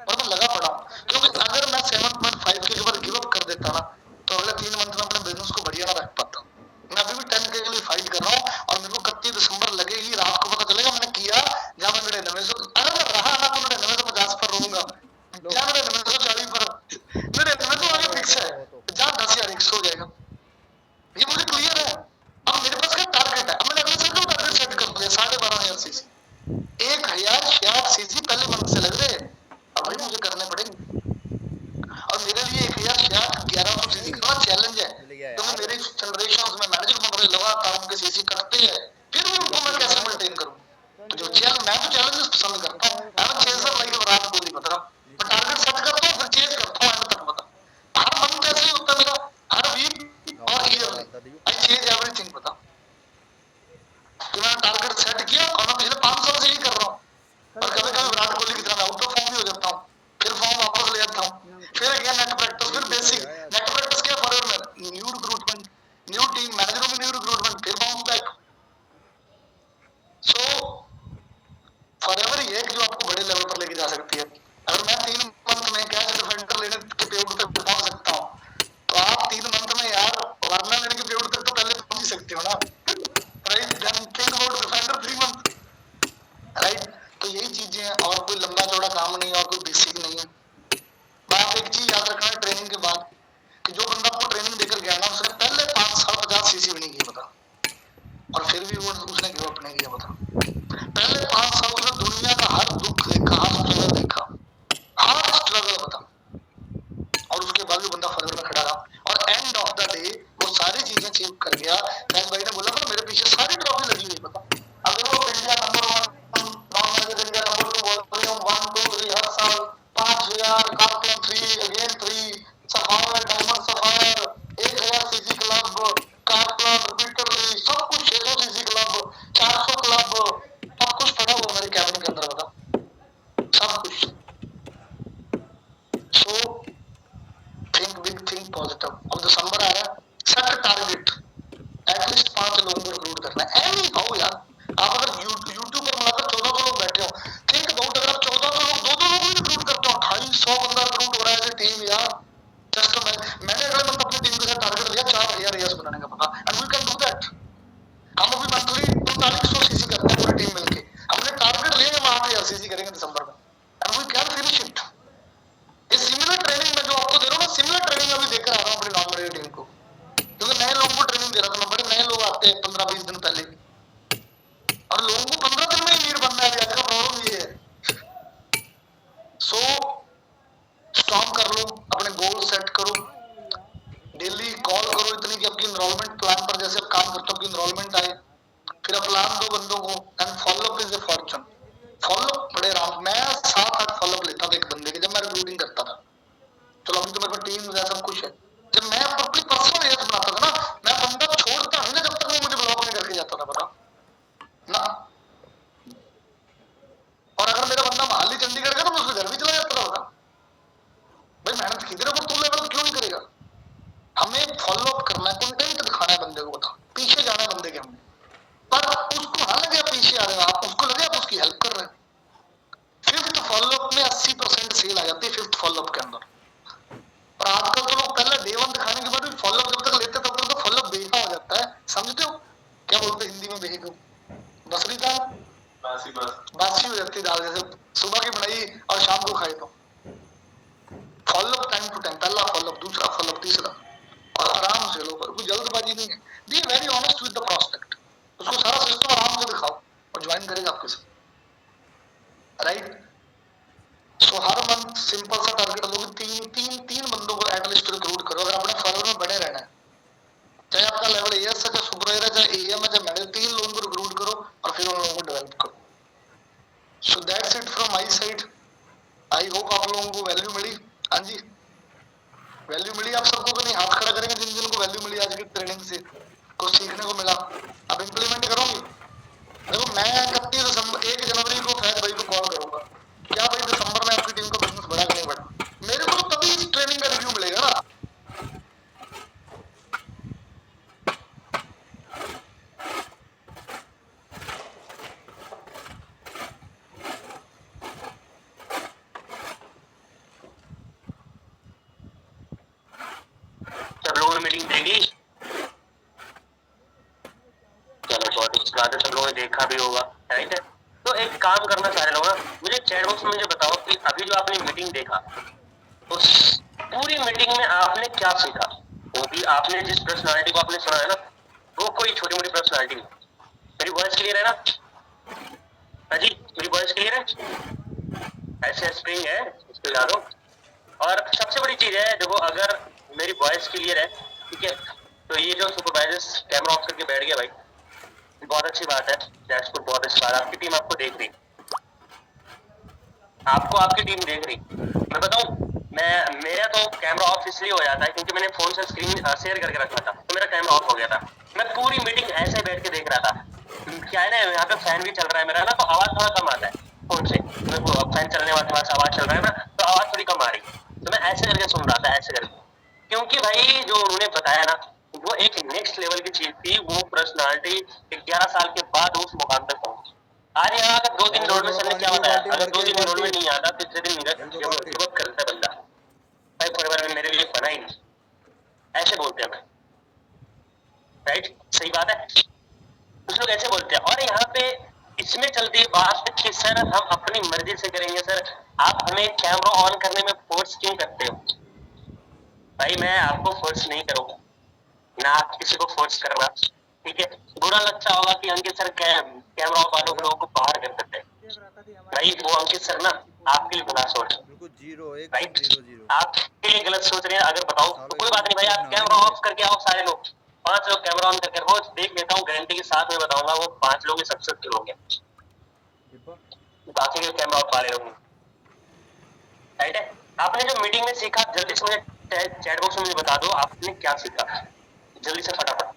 S4: और मैं लगा पड़ा हूँ। क्योंकि अगर मैं 7.5 के बाद गिव अप कर देता ना, तो अगले 3 मंथ में अपने बिजनेस को बढ़िया ना रख पाता। मैं अभी भी 10 के लिए फाइट कर रहा हूँ, और मेरे को 31 दिसंबर लगेगी, रात को पता चलेगा मैंने किया, जहाँ मैं 99, अगर मैं रहा ना तो 99 पर रहूंगा, जहाँ 99 पर, 99 तो आगे फिक्स है, जहाँ 10,000 हो जाएगा, ये मुझे क्लियर है। अब मेरे पास क्या टारगेट है, अब मैंने अगले साल का टारगेट सेट कर लिया 12,500 सीसी, 1,066 सीसी पहले मंथ से लग रहे हैं, अब भाई मुझे करने पड़ेंगे। और मेरे लिए 1,066 1100 सीसी करना चैलेंज है, क्योंकि मेरे जनरेशन में मैनेजर बन रहे लगातार उनके सीसी कटते हैं, फिर भी उनको मैं कैसे मेंटेन करूं। तो जो चैलेंज, मैं तो चैलेंजेस पसंद करता हूं, मैं चेजर लाइक विराट कोहली, बता। मैं टारगेट सेट करता हूं, फिर चेज करता हूं एंड तक, बता। हर मंथ ऐसे ही होता है मेरा, हर वीक और ईयरली आई चेंज एवरीथिंग, बता। तो मैंने टारगेट सेट किया, और मैं पिछले 5 साल से ही कर रहा हूँ, और कभी कभी विराट कोहली की तरह आउट ऑफ फॉर्म भी हो जाता हूँ, फिर फॉर्म वापस ले आता हूँ, फिर अगेन नेट प्रैक्टिस, फिर बेसिक नेट प्रैक्टिस क्या, फॉरएवर में न्यू रिक्रूटमेंट, न्यू टीम, मैनेजरों में न्यू रिक्रूटमेंट, फिर बाउंस बैक। सो फॉरएवर ये है कि जो आपको बड़े लेवल पर लेके जा सकती है। अगर मैं 3 मंथ में कैच डिफेंडर लेने के पेआउट तक पहुंच सकता हूँ, तो आप 3 मंथ में यार वार्नर लेने के पेआउट तक तो पहले पहुंच ही सकते हो ना, right. Then think about defender 3 month, right. तो यही चीजें हैं, और कोई लंबा चौड़ा काम नहीं है, और कोई बेसिक नहीं है। बात एक चीज याद रखना है ट्रेनिंग के बाद, कि जो बंदा आपको ट्रेनिंग देकर गया ना, उसने पहले 5 साल 50 सीसी भी नहीं किया, बता, और फिर भी वो उसने गिव अप नहीं किया, बता। पहले 5 साल उसने दुनिया का हर दुख देखा, हर स्ट्रगल देखा, हर स्ट्रगल, बता, और उसके बाद भी बंदा फॉरएवर में खड़ा रहा। और और एंड ऑफ द डे वो सारी चीजें अचीव कर गया। फैज भाई ने बोला ना मेरे पीछे सारी ट्रॉफी लगी हुई, पता अब देखो India number 1, non manager India number 2, volume 1 2 3 हर साल 5000, cartoon 3 again 3 sapphire, diamond sapphire, 1000 CC club, cartoon repeatedly सब कुछ, 600 सीसी क्लब, 400 क्लब, सब कुछ पड़ा हुआ मेरे कैबिन के अंदर, बता सब कुछ। So think big, think positive. अब दिसंबर आ रहा है, सेट टारगेट, एटलीस्ट 5 लोगों को रिक्रूट करना है, एनी हाउ यार। आप अगर यूट्यूब पर मिलाकर 1400 लोग बैठे हो, थिंक अबाउट अगर आप 1400 लोग 2-2 लोग भी रिक्रूट करते हो, 250 बंदा रिक्रूट हो रहा है टीम यार। जस्ट मैंने अगले मंथ अपनी टीम के साथ टारगेट लिया 4000 एएस बनाने का, पता and we can do that. हम अभी मंथली 4500 सीसी करते हैं पूरी टीम मिलके, हमने टारगेट लिया हम 8000 सीसी करेंगे दिसंबर में, and we can finish it. ये सिमिलर ट्रेनिंग में जो आपको दे रहा हूँ ना, सिमिलर ट्रेनिंग अभी देकर आ रहा हूँ अपनी नॉन मेडिकल टीम को, क्योंकि नए लोगों को ट्रेनिंग दे रहा था मैं, बड़े नए लोग आते हैं 15-20 दिन पहले, और लोगों को 15 दिन में ही लीड बनना है, आज का प्रॉब्लम ये है। सो स्टॉप कर लो, अपने गोल सेट करो, डेली कॉल करो इतनी कि आपकी इनरोलमेंट प्लान पर जैसे आप काम करते हो आपकी इनरोलमेंट आए, फिर आप प्लान दो बंदों को, and follow up is a Fortune. Follow up बड़े आराम, मैं 7-8 फॉलोअप लेता था एक बंदे के जब मैं रिक्रूटिंग करता था। चलो अभी तो मेरे पास टीम है, सब कुछ है। जब मैं अपनी पर्सनल एजेंट बनाता था ना, मैं बंदा छोड़ता नहीं ना जब तक वो मुझे ब्लॉक नहीं करके जाता था, पता ना। और अगर मेरा बंदा मोहाली चंडीगढ़ का, तो मैं उसके घर भी चला जाता था, बता भाई मेहनत की तेरे को, तू लेवल क्यों नहीं करेगा। हमें फॉलोअप करना है, कंटेंट दिखाना है बंदे को, बता पीछे जाना है बंदे के हमने, पर उसको ना लगे आप पीछे आ रहे हो, आप उसको लगे आप उसकी हेल्प कर रहे हैं। 5th फॉलोअप में 80% सेल आ जाती है 5th फॉलोअप के अंदर। और आजकल तो लोग पहले डे 1 दिखाने के बाद भी फॉलोअप जब तक लेते तब तक तो फॉलोअप बेचा हो जाता है, समझते हो क्या बोलते हिंदी में बेचे को, बसरी दाल बासी हो जाती दाल, जैसे सुबह की बनाई और शाम को खाई। तो फॉलोअप टाइम टू टाइम, पहला फॉलोअप, दूसरा फॉलोअप, तीसरा, और आराम से लो, कोई जल्दबाजी नहीं है। Be very honest with the prospect, उसको सारा सिस्टम आराम से दिखाओ और ज्वाइन करेगा आपके साथ, राइट। सो हर मंथ सिंपल सा टारगेट लो, तीन बंदों को एटलीस्ट रिक्रूट करो अगर अपने फॉर्म में बने रहना है, चाहे आपका लेवल एएस है, चाहे सुपरवाइजर है, चाहे एएम है, चाहे मैनेजर, 3 लोगों को रिक्रूट करो और फिर उन लोगों को डेवलप करो। So that's it from my side. I hope आप लोगों को वैल्यू मिली। हाँ जी, वैल्यू मिली आप सबको कि नहीं? हाथ खड़ा करेंगे जिन जिनको वैल्यू मिली आज की ट्रेनिंग से, कुछ सीखने को मिला, अब इम्प्लीमेंट करोगे। देखो मैं 1 जनवरी को फैज भाई को कॉल करूंगा, क्या भाई दिसंबर में आपकी टीम का बिजनेस बढ़ा कि नहीं बढ़ा, मेरे को तो तभी इस ट्रेनिंग का रिव्यू मिलेगा ना।
S1: सब लोगों ने मीटिंग देखी, चलो बहुत अच्छी बात है, सब लोगों ने देखा भी होगा, राइट है। तो एक काम करना सारे लोग ना, मुझे चैट बॉक्स में मुझे बताओ कि अभी जो आपने मीटिंग देखा, उस पूरी मीटिंग में आपने क्या सीखा। वो भी आपने जिस पर्सनालिटी को आपने सुना है ना, वो कोई छोटी मोटी पर्सनालिटी नहीं। मेरी वॉइस क्लियर है ना? हाँ जी, मेरी वॉइस क्लियर है? ऐसे स्प्रिंग है, इसको याद हो। और सबसे बड़ी चीज है, देखो अगर मेरी वॉइस क्लियर है, ठीक है, तो ये जो सुपरवाइजर कैमरा ऑफ करके बैठ गया भाई, बहुत अच्छी बात है, डैशबोर्ड बहुत अच्छी बात है, आपकी टीम आपको देख रही, आपको आपकी टीम देख रही। मैं बताऊं, मेरा तो कैमरा ऑफ इसलिए हो जाता है क्योंकि मैंने फोन से स्क्रीन शेयर करके रखा था, तो मेरा कैमरा ऑफ हो गया था। मैं पूरी मीटिंग ऐसे बैठ के देख रहा था। क्या है ना, यहाँ पे फैन भी चल रहा है मेरा ना, तो आवाज थोड़ा कम आता है फोन से, फैन चलने वाले पास आवाज चल रहा है ना, तो आवाज थोड़ी कम आ रही, तो मैं ऐसे करके सुन रहा था, ऐसे करके, क्योंकि भाई जो उन्होंने बताया ना, वो एक नेक्स्ट लेवल की चीज थी। वो पर्सनालिटी 11 साल के बाद उस मुकाम तक पहुंची। आज यहाँ अगर 2 दिन रोड में सर ने क्या बताया, अगर 2 दिन रोड में नहीं आता, तीसरे दिन गिव अप करता बंदा, भाई फॉरएवर में मेरे लिए बना ही नहीं, ऐसे बोलते हैं मैं, राइट, सही बात है, कुछ लोग ऐसे बोलते हैं। और यहाँ पे इसमें चलती है बात कि सर हम अपनी मर्जी से करेंगे, सर आप हमें कैमरा ऑन करने में फोर्स क्यों करते हो। भाई मैं आपको फोर्स नहीं करूंगा, ना आप किसी को फोर्स करना, ठीक है। बुरा लगता होगा कि अंकित सर कैमरा ऑफ वालों लोगों को बाहर कर देते हैं, भाई वो अंकित सर ना आपके लिए बुरा सोच
S2: बिल्कुल 0
S1: राइट,
S2: 1.00
S1: आपके लिए गलत सोच रहे हैं। अगर बताओ तो
S2: सालों
S1: कोई बात नहीं भाई, आप
S2: इतना
S1: कैमरा
S2: नहीं
S1: ऑफ करके आओ सारे लोग, 5 लोग कैमरा ऑन करके रोज देख लेता हूँ, गारंटी के साथ में बताऊंगा वो 5 लोग ही सक्सेसफुल होंगे, बाकी के कैमरा ऑफ वाले लोग नहीं। राइट है, आपने जो मीटिंग में सीखा जल्दी से मुझे चैट बॉक्स में मुझे बता दो आपने क्या सीखा, जल्दी से फटाफट।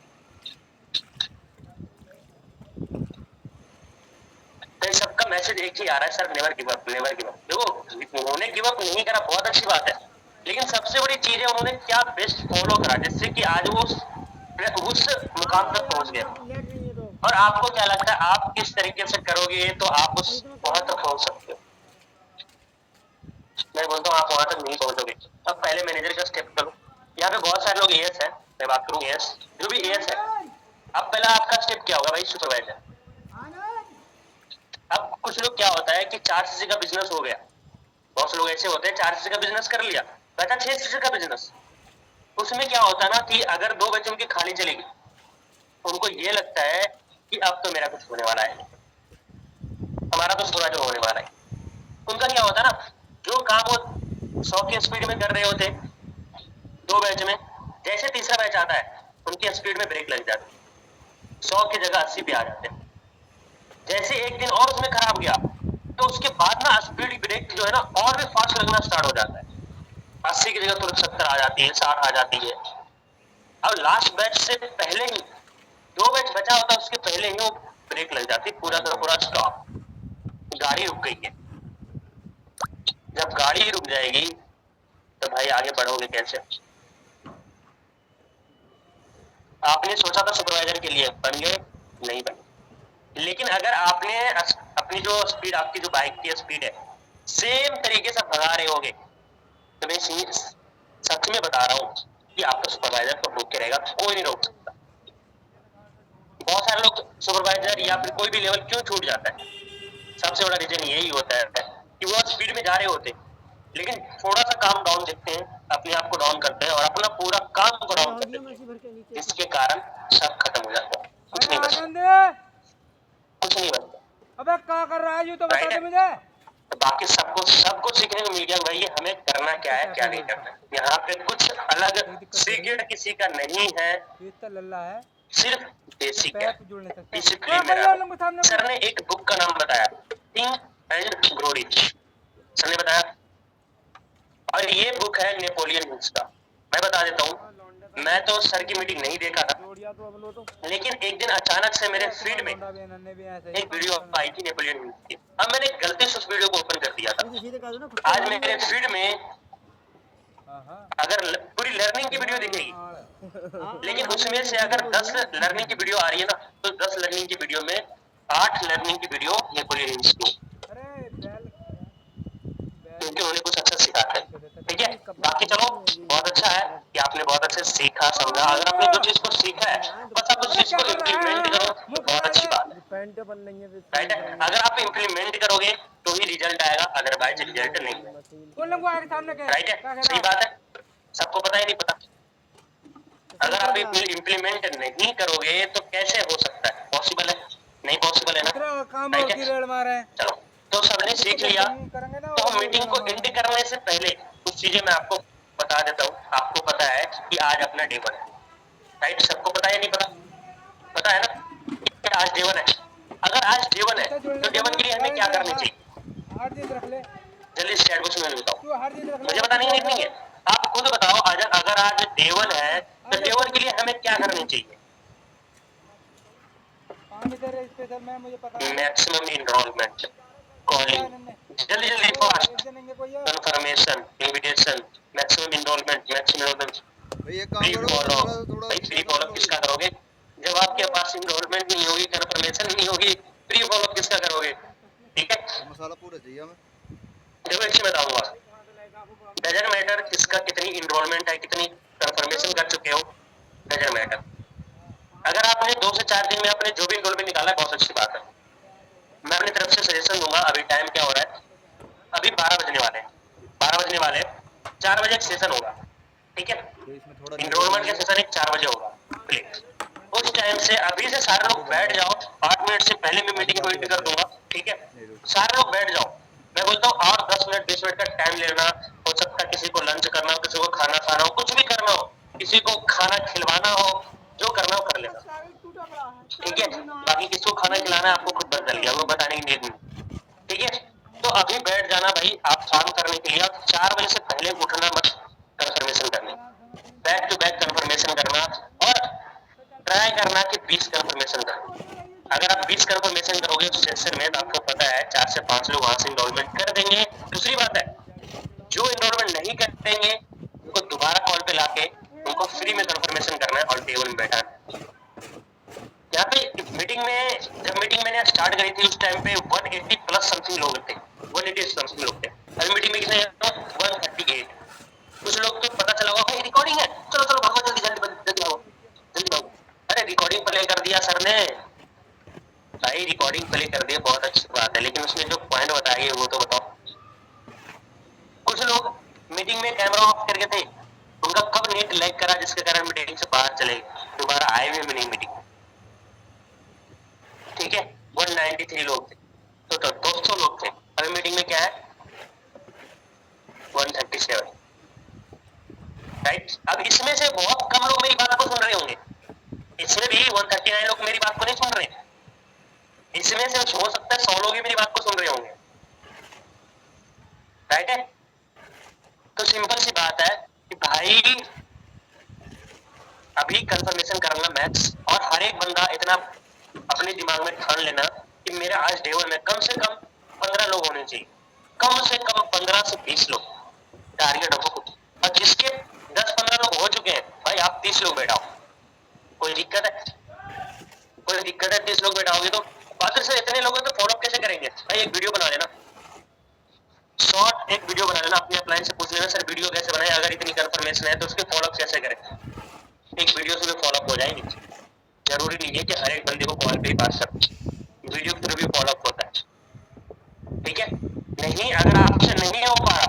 S1: तो सबका मैसेज एक ही आ रहा है sir, never give up, never give up. देखो उन्होंने गिव अप नहीं करा, बहुत अच्छी बात है, लेकिन सबसे बड़ी चीज है उन्होंने क्या बेस्ट फॉलो करा जिससे कि आज वो उस मुकाम तक पहुंच गए। और आपको क्या लगता है आप किस तरीके से करोगे तो आप उस वहां तक पहुंच सकते हो? मैं बोलता हूँ आप वहां तक नहीं पहुंचोगे। अब पहले मैनेजर का स्टेप करो। यहाँ पे बहुत सारे लोग एएस है, मैं बात करूँ एएस, जो भी एएस है, अब पहला आपका स्टेप क्या होगा भाई? सुपरवाइजर। अब कुछ लोग क्या होता है कि 4 का बिजनेस हो गया, बहुत से लोग ऐसे होते हैं 4 का बिजनेस कर लिया, बचा 6 का बिजनेस। उसमें क्या होता है ना कि अगर 2 बच्चों की खाली चलेगी, उनको ये लगता है कि अब तो मेरा कुछ होने वाला है, हमारा तो सुपरवाइजर होने वाला है। उनका क्या होता है ना, जो काम वो 100 की स्पीड में कर रहे होते 2 बैच में, जैसे तीसरा बैच आता है उनकी स्पीड में ब्रेक लग जाती है, 100 की जगह 80 पे आ जाते हैं। जैसे एक दिन और उसमें खराब गया तो उसके बाद ना स्पीड ब्रेक जो है ना और भी फास्ट लगना स्टार्ट हो जाता है, 80 की जगह तुरंत 70 आ जाती है, 60 आ जाती है। अब लास्ट बैच से पहले ही 2 बैच बचा होता है, उसके पहले ही वो ब्रेक लग जाती है, पूरा का पूरा स्टॉप, गाड़ी रुक गई है। जब गाड़ी रुक जाएगी तो भाई आगे बढ़ोगे कैसे? आपने सोचा था सुपरवाइजर के लिए, बन गए? नहीं बने। लेकिन अगर आपने अपनी जो स्पीड, आपकी जो बाइक की स्पीड है सेम तरीके से भगा रहे होगे तो मैं सच में बता रहा हूँ कि आपका सुपरवाइजर तो रोक के रहेगा, कोई नहीं रोक सकता। बहुत सारे लोग सुपरवाइजर या फिर कोई भी लेवल क्यों छूट जाता है, सबसे बड़ा रीजन यही होता है कि वो स्पीड में जा रहे होते लेकिन थोड़ा सा काम डाउन देखते हैं, अपने आप को डाउन करते हैं और अपना पूरा काम को डाउन कर देते हैं, जिसके कारण सब खत्म हो जाता है, कुछ नहीं बचता, कुछ नहीं बनता।
S3: अबे क्या कर रहा है, यू तो बता
S1: राइट
S3: दे
S1: है?
S3: मुझे।
S1: तो बाकी सबको सीखने को मिल गया भाई हमें करना क्या है क्या नहीं करना है। यहाँ पे कुछ अलग सीक्रेट किसी का नहीं है,
S3: ये तो लल्ला है,
S1: सिर्फ बेसिक है,
S3: पैप जुड़ नहीं सकता।
S1: डिसिप्लिन में रहना। सर ने एक बुक का नाम बताया, think and grow rich, sir ने बताया, और ये बुक है नेपोलियन हिल्स का। मैं बता देता हूँ, मैं तो सर की मीटिंग नहीं देखा था, लेकिन एक दिन अचानक से मेरे फीड में एक वीडियो आई थी नेपोलियन हिल्स की। अब मैंने गलती से उस वीडियो को ओपन कर दिया था। आज मेरे फीड में अगर पूरी लर्निंग की वीडियो दिखेगी, लेकिन उसमें से अगर 10 लर्निंग की वीडियो आ रही है ना, तो 10 लर्निंग की वीडियो में 8 लर्निंग की वीडियो नेपोलियन हिल्स की, क्योंकि उन्हें कुछ अच्छा सिखाते हैं। ठीक है, बाकी चलो बहुत अच्छा है कि आपने बहुत अच्छे से सीखा समझा। अगर आपने जो चीज को सीखा है बस आप उस चीज को इम्प्लीमेंट करो तो बहुत अच्छी बात है। राइट है, अगर आप इम्प्लीमेंट करोगे तो ही रिजल्ट आएगा, अदरवाइज रिजल्ट नहीं आएगा। राइट है, सही बात है, सबको पता ही नहीं पता। अगर आप इम्प्लीमेंट नहीं करोगे तो कैसे हो सकता है? पॉसिबल है? नहीं पॉसिबल है ना। राइट है, चलो तो सबने सीख लिया, तो हम मीटिंग को एंड करने से पहले कुछ चीजें मैं आपको बता देता हूँ। आपको पता है कि आज अपना डे 1 है, राइट? सबको पता है नहीं पता? पता है ना कि आज डे 1 है। अगर आज डे 1 है तो डे 1 के लिए हमें क्या करनी चाहिए? जल्दी चैट बॉक्स में बताओ, मुझे पता नहीं लिखनी है, आप खुद बताओ। अगर आज डे 1 है तो डे 1 के लिए हमें क्या करनी चाहिए? मैक्सिमम इनरोलमेंट, कॉलिंग, जल्दी जल्दी fast, confirmation, invitation, maximum enrollment, maximum
S2: भाई एक काम
S1: फ्री
S2: करो
S1: फॉलो।
S2: थोड़ा
S1: भाई फ्री फॉलो किसका करोगे जब आपके पास इनरोलमेंट नहीं होगी, कंफर्मेशन नहीं होगी, फ्री फॉलो किसका करोगे? ठीक है,
S2: मसाला पूरा चाहिए हमें।
S1: देखो एक चीज बताऊंगा, डजंट मैटर किसका कितनी इनरोलमेंट है, कितनी कंफर्मेशन कर चुके हो, डजंट मैटर। अगर आपने 2 से 4 दिन में आपने जो भी इनरोलमेंट निकाला है बहुत अच्छी बात है। मैं अपनी तरफ से सजेशन दूंगा। अभी टाइम क्या हो रहा है? अभी 12 बजने वाले हैं, 12 बजने वाले हैं, 4 बजे एक सेशन होगा, ठीक है?
S2: तो इसमें थोड़ा
S1: इनरोलमेंट का सेशन एक 4 बजे होगा, प्लीज उस टाइम से अभी से सारे लोग बैठ जाओ। 8 मिनट से पहले मैं मीटिंग को एंड कर दूंगा, ठीक है? सारे लोग बैठ जाओ। मैं बोलता हूँ और 10 मिनट 20 मिनट का टाइम लेना, हो सकता है किसी को लंच करना हो, किसी को खाना खाना हो, कुछ भी करना हो, किसी को खाना खिलवाना हो, जो करना हो कर लेना, ठीक है। बाकी किसी को खाना खिलाना है आपको खुद पता चल गया, वो बताने की नीड नहीं, ठीक है। तो अभी बैठ जाना भाई आप काम करने के लिए। आप 4 बजे से पहले उठना मत, कंफर्मेशन करने, बैक टू बैक कंफर्मेशन करना, और ट्राई करना कि 20 कंफर्मेशन करना। अगर आप 20 कंफर्मेशन करोगे उस सेशन में, तो आपको पता है 4 से 5 लोग वहां से इनरोलमेंट कर देंगे। दूसरी बात है, जो इनरोलमेंट नहीं करेंगे उनको दोबारा कॉल पे लाके उनको फ्री में कंफर्मेशन करना है और टेबल में बैठाना है। यहाँ पे मीटिंग में, जब मीटिंग मैंने स्टार्ट करी थी उस टाइम पे 180 प्लस समथिंग लोग थे, 180 समथिंग लोग थे। अभी मीटिंग में कितने 138। कुछ लोग तो पता चला होगा भाई रिकॉर्डिंग है, चलो चलो भागो जल्दी जल्दी जल्दी भागो जल्दी भागो। अरे रिकॉर्डिंग प्ले कर दिया सर ने, भाई रिकॉर्डिंग प्ले कर दिया बहुत अच्छी बात है, लेकिन उसमें जो पॉइंट बताए वो तो बताओ। कुछ लोग मीटिंग में कैमरा ऑफ करके थे, उनका कब नेट लैग करा जिसके कारण मीटिंग से बाहर चले, दोबारा आए हुए नहीं मीटिंग, ठीक है। 193 लोग थे, तो 200 लोग थे। अभी मीटिंग में क्या है 137, राइट। अब इसमें से बहुत कम लोग मेरी बात को सुन रहे होंगे, इसमें भी 139 लोग मेरी बात को नहीं सुन रहे, इसमें से हो सकता है 100 लोग ही मेरी बात को सुन रहे होंगे, राइट है। तो सिंपल सी बात है कि भाई अभी कंफर्मेशन करना मैक्स, और हर एक बंदा इतना अपने दिमाग में ठान लेना कि मेरा आज डे 1 में कम से कम 15 लोग होने चाहिए, कम से कम 15 से 20 लोग टारगेट रखो। और जिसके 10-15 लोग हो चुके हैं भाई आप 30 लोग बैठाओ, कोई दिक्कत है? कोई दिक्कत है? 30 लोग बैठाओगे तो बाकी से इतने लोगों तो फॉलोअप कैसे करेंगे भाई? एक वीडियो बना लेना, शॉर्ट एक वीडियो बना लेना, अपने अपलाइन से पूछ लेना सर वीडियो कैसे बनाए, अगर इतनी कंफर्मेशन है तो उसके फॉलोअप कैसे करें। एक वीडियो से भी फॉलोअप हो जाएंगे, जरूरी नहीं है कि हर एक बंदे को कॉल पे ही बात कर, वीडियो के थ्रू भी फॉलोअप होता है, ठीक है। नहीं अगर आपसे नहीं हो पा रहा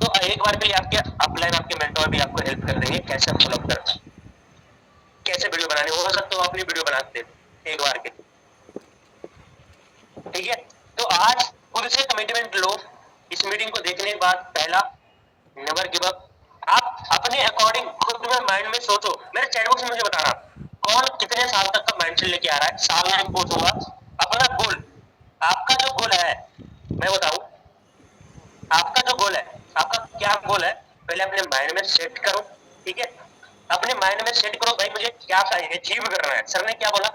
S1: तो एक बार के लिए आपके अपलाइन आपके मेंटोर भी आपको हेल्प कर देंगे कैसे फॉलोअप करना, कैसे वीडियो बनाने, हो सकता है अपनी वीडियो बनाते एक बार के, ठीक है। तो आज खुद से कमिटमेंट लो इस मीटिंग को देखने के बाद। पहला, नेवर गिव अप। आप अपने अकॉर्डिंग खुद में माइंड में सोचो, मेरे चैट बॉक्स में मुझे बताना कौन कितने साल तक का माइंडसेट लेके आ रहा है। साल में पूछूंगा अपना गोल, आपका जो गोल है मैं बताऊं, आपका जो गोल है, आपका क्या गोल है पहले अपने माइंड में सेट करो, ठीक है। अपने माइंड में सेट करो भाई मुझे क्या अचीव करना है। सर ने क्या बोला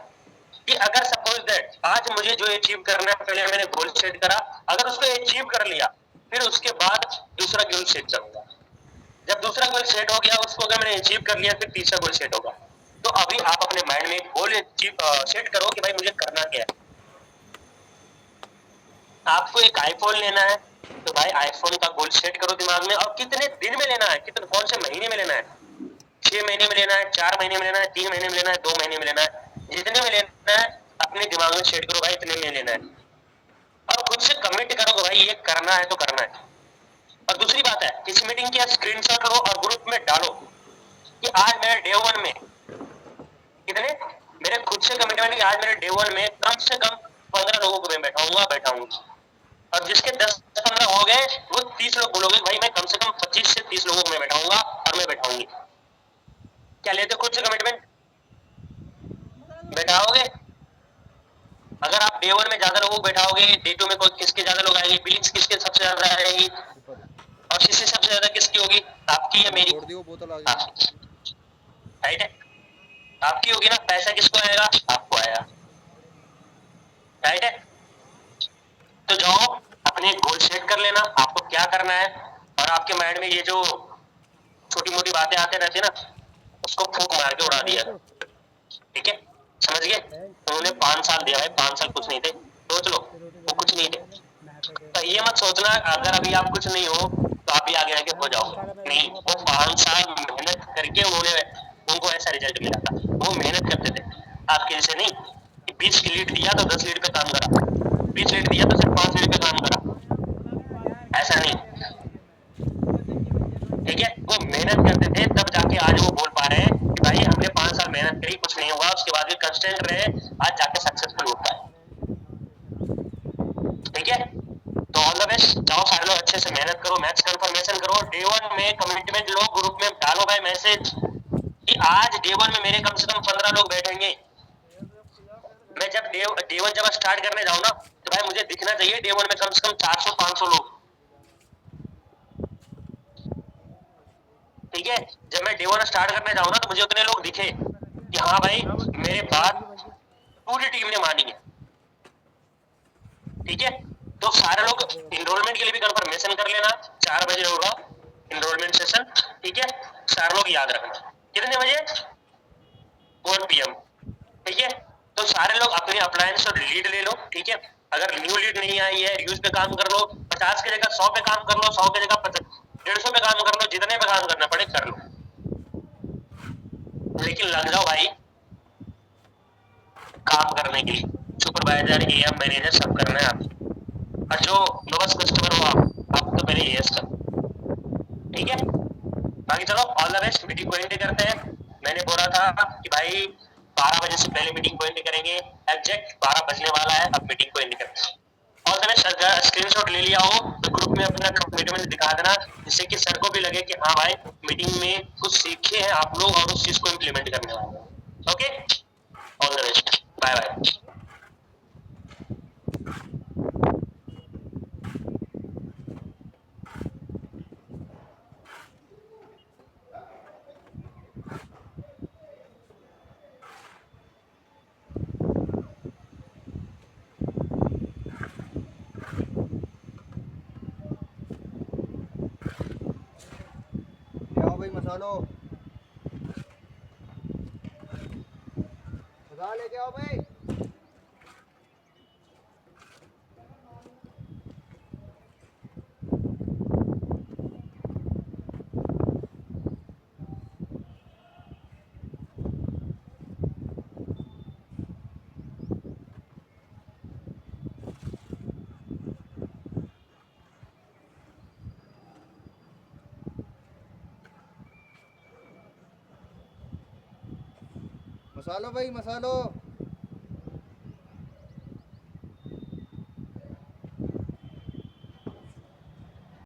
S1: कि अगर सपोज दैट आज मुझे जो अचीव करना है, पहले मैंने गोल सेट करा, अगर उसको अचीव कर लिया फिर उसके बाद दूसरा गोल सेट करूंगा। जब दूसरा गोल सेट हो गया उसको अगर मैंने अचीव कर लिया फिर तीसरा गोल सेट होगा। तो अभी आप अपने माइंड में एक गोल सेट करो कि भाई मुझे करना क्या है। आपको एक आईफोन लेना है तो भाई आईफोन का गोल सेट करो दिमाग में, और कितने दिन में लेना है, कितने कौन से महीने में लेना है, 6 महीने में लेना है, 4 महीने में लेना है, 3 महीने में लेना है, 2 महीने में लेना है, जितने में लेना है अपने दिमाग में सेट करो भाई इतने में लेना है, और खुद से कमिट करो कि भाई ये करना है तो करना है। और दूसरी बात है, इस मीटिंग की स्क्रीनशॉट लो और ग्रुप में डालो कि आज मेरे डे 1 में कितने, मेरे खुद से कमिटमेंट कि आज मेरे डे 1 में कम से कम 15 लोगों को मैं बैठाऊंगी, और जिसके 10-15 हो गए वो 30 लोग बोलोगे भाई मैं कम से कम 25 से 30 लोगों को मैं बैठाऊंगा और मैं बैठाऊंगी। क्या लेते खुद से कमिटमेंट? बैठाओगे? अगर आप डे 1 में ज्यादा लोगों को बैठाओगे, डे 2 में किसके ज्यादा लोग आएंगे, बिलिंग्स किसके सबसे ज्यादा आएगी, और सीसी सबसे ज्यादा किसकी होगी, आपकी या मेरी? राइट है, आपकी होगी ना। पैसा किसको आएगा? आपको आएगा, राइट है। तो जाओ अपने गोल सेट कर लेना आपको क्या करना है, और आपके माइंड में ये जो छोटी मोटी बातें आते रहती है ना उसको फूंक मार के उड़ा दिया, ठीक है। समझ गए? उन्होंने 5 साल दिया भाई, 5 साल कुछ नहीं थे, सोच लो वो कुछ नहीं थे। तो ये मत सोचना अगर अभी आप कुछ नहीं हो तो आप ही आगे आगे हो जाओगे, नहीं। वो 5 साल मेहनत करके उनको ऐसा रिजल्ट मिला था। वो मेहनत करते थे आपके जैसे नहीं कि 20 की लीड दिया तो 10 लीड पे काम करा, 20 लीड दिया तो सिर्फ 5 लीड पे काम करा, ऐसा नहीं, ठीक है। वो मेहनत करते थे तब जाके आज वो बोल पा रहे हैं कि भाई हमने 5 साल मेहनत करी, कुछ नहीं हुआ, उसके बाद भी कंस्टेंट रहे, आज जाके सक्सेसफुल होता है, ठीक है। अच्छे से मेहनत करो, मैच कंफर्मेशन करो, डे 1 में कमिटमेंट लो, ग्रुप में डालो भाई मैसेज कि आज डे 1 में मेरे कम से कम 15 लोग बैठेंगे। मैं जब डे 1 जब स्टार्ट करने जाऊँ ना तो भाई मुझे दिखना चाहिए डे 1 में कम से कम 400-500 लोग, ठीक है। जब मैं डे 1 स्टार्ट करने जाऊँ ना तो मुझे उतने लोग दिखे कि हाँ भाई मेरे बात पूरी टीम ने मानी है, ठीक है। तो सारे लोग इनरोलमेंट के लिए भी कंफर्मेशन कर लेना, 4 बजे होगा इनरोलमेंट सेशन, ठीक है। सारे लोग याद रखना कितने बजे, 4 PM, ठीक है। तो सारे लोग अपने अप्लायंस और लीड ले लो, ठीक है। अगर न्यू लीड नहीं आई है, यूज पे काम कर लो, 50 की जगह 100 पे काम कर लो, 100 की जगह 150 पे काम कर लो, जितने पे काम करना पड़े कर लो, लेकिन लग जाओ भाई काम करने के लिए। सुपरवाइजर, AM, मैनेजर सब करना है आप, और जो लोएस्ट कस्टमर हो आप तो पहले एएस कर, ठीक है। बाकी चलो ऑल द बेस्ट, मीटिंग को एंड करते हैं। मैंने बोला था कि भाई 12 बजे से पहले मीटिंग को एंड करेंगे, एग्जैक्ट 12 बजने वाला है, अब मीटिंग को एंड करते हैं। ऑल द बेस्ट, अगर स्क्रीनशॉट ले लिया हो तो ग्रुप में अपना कमिटमेंट दिखा देना, जिससे कि सर को भी लगे कि हाँ भाई मीटिंग में कुछ सीखे हैं आप लोग और उस चीज को इम्प्लीमेंट करने वाले हैं। Okay, all the best, bye bye.
S2: ले आओ भाई मसालो, मसाला लेके आओ भाई। मसालो भाई मसालो।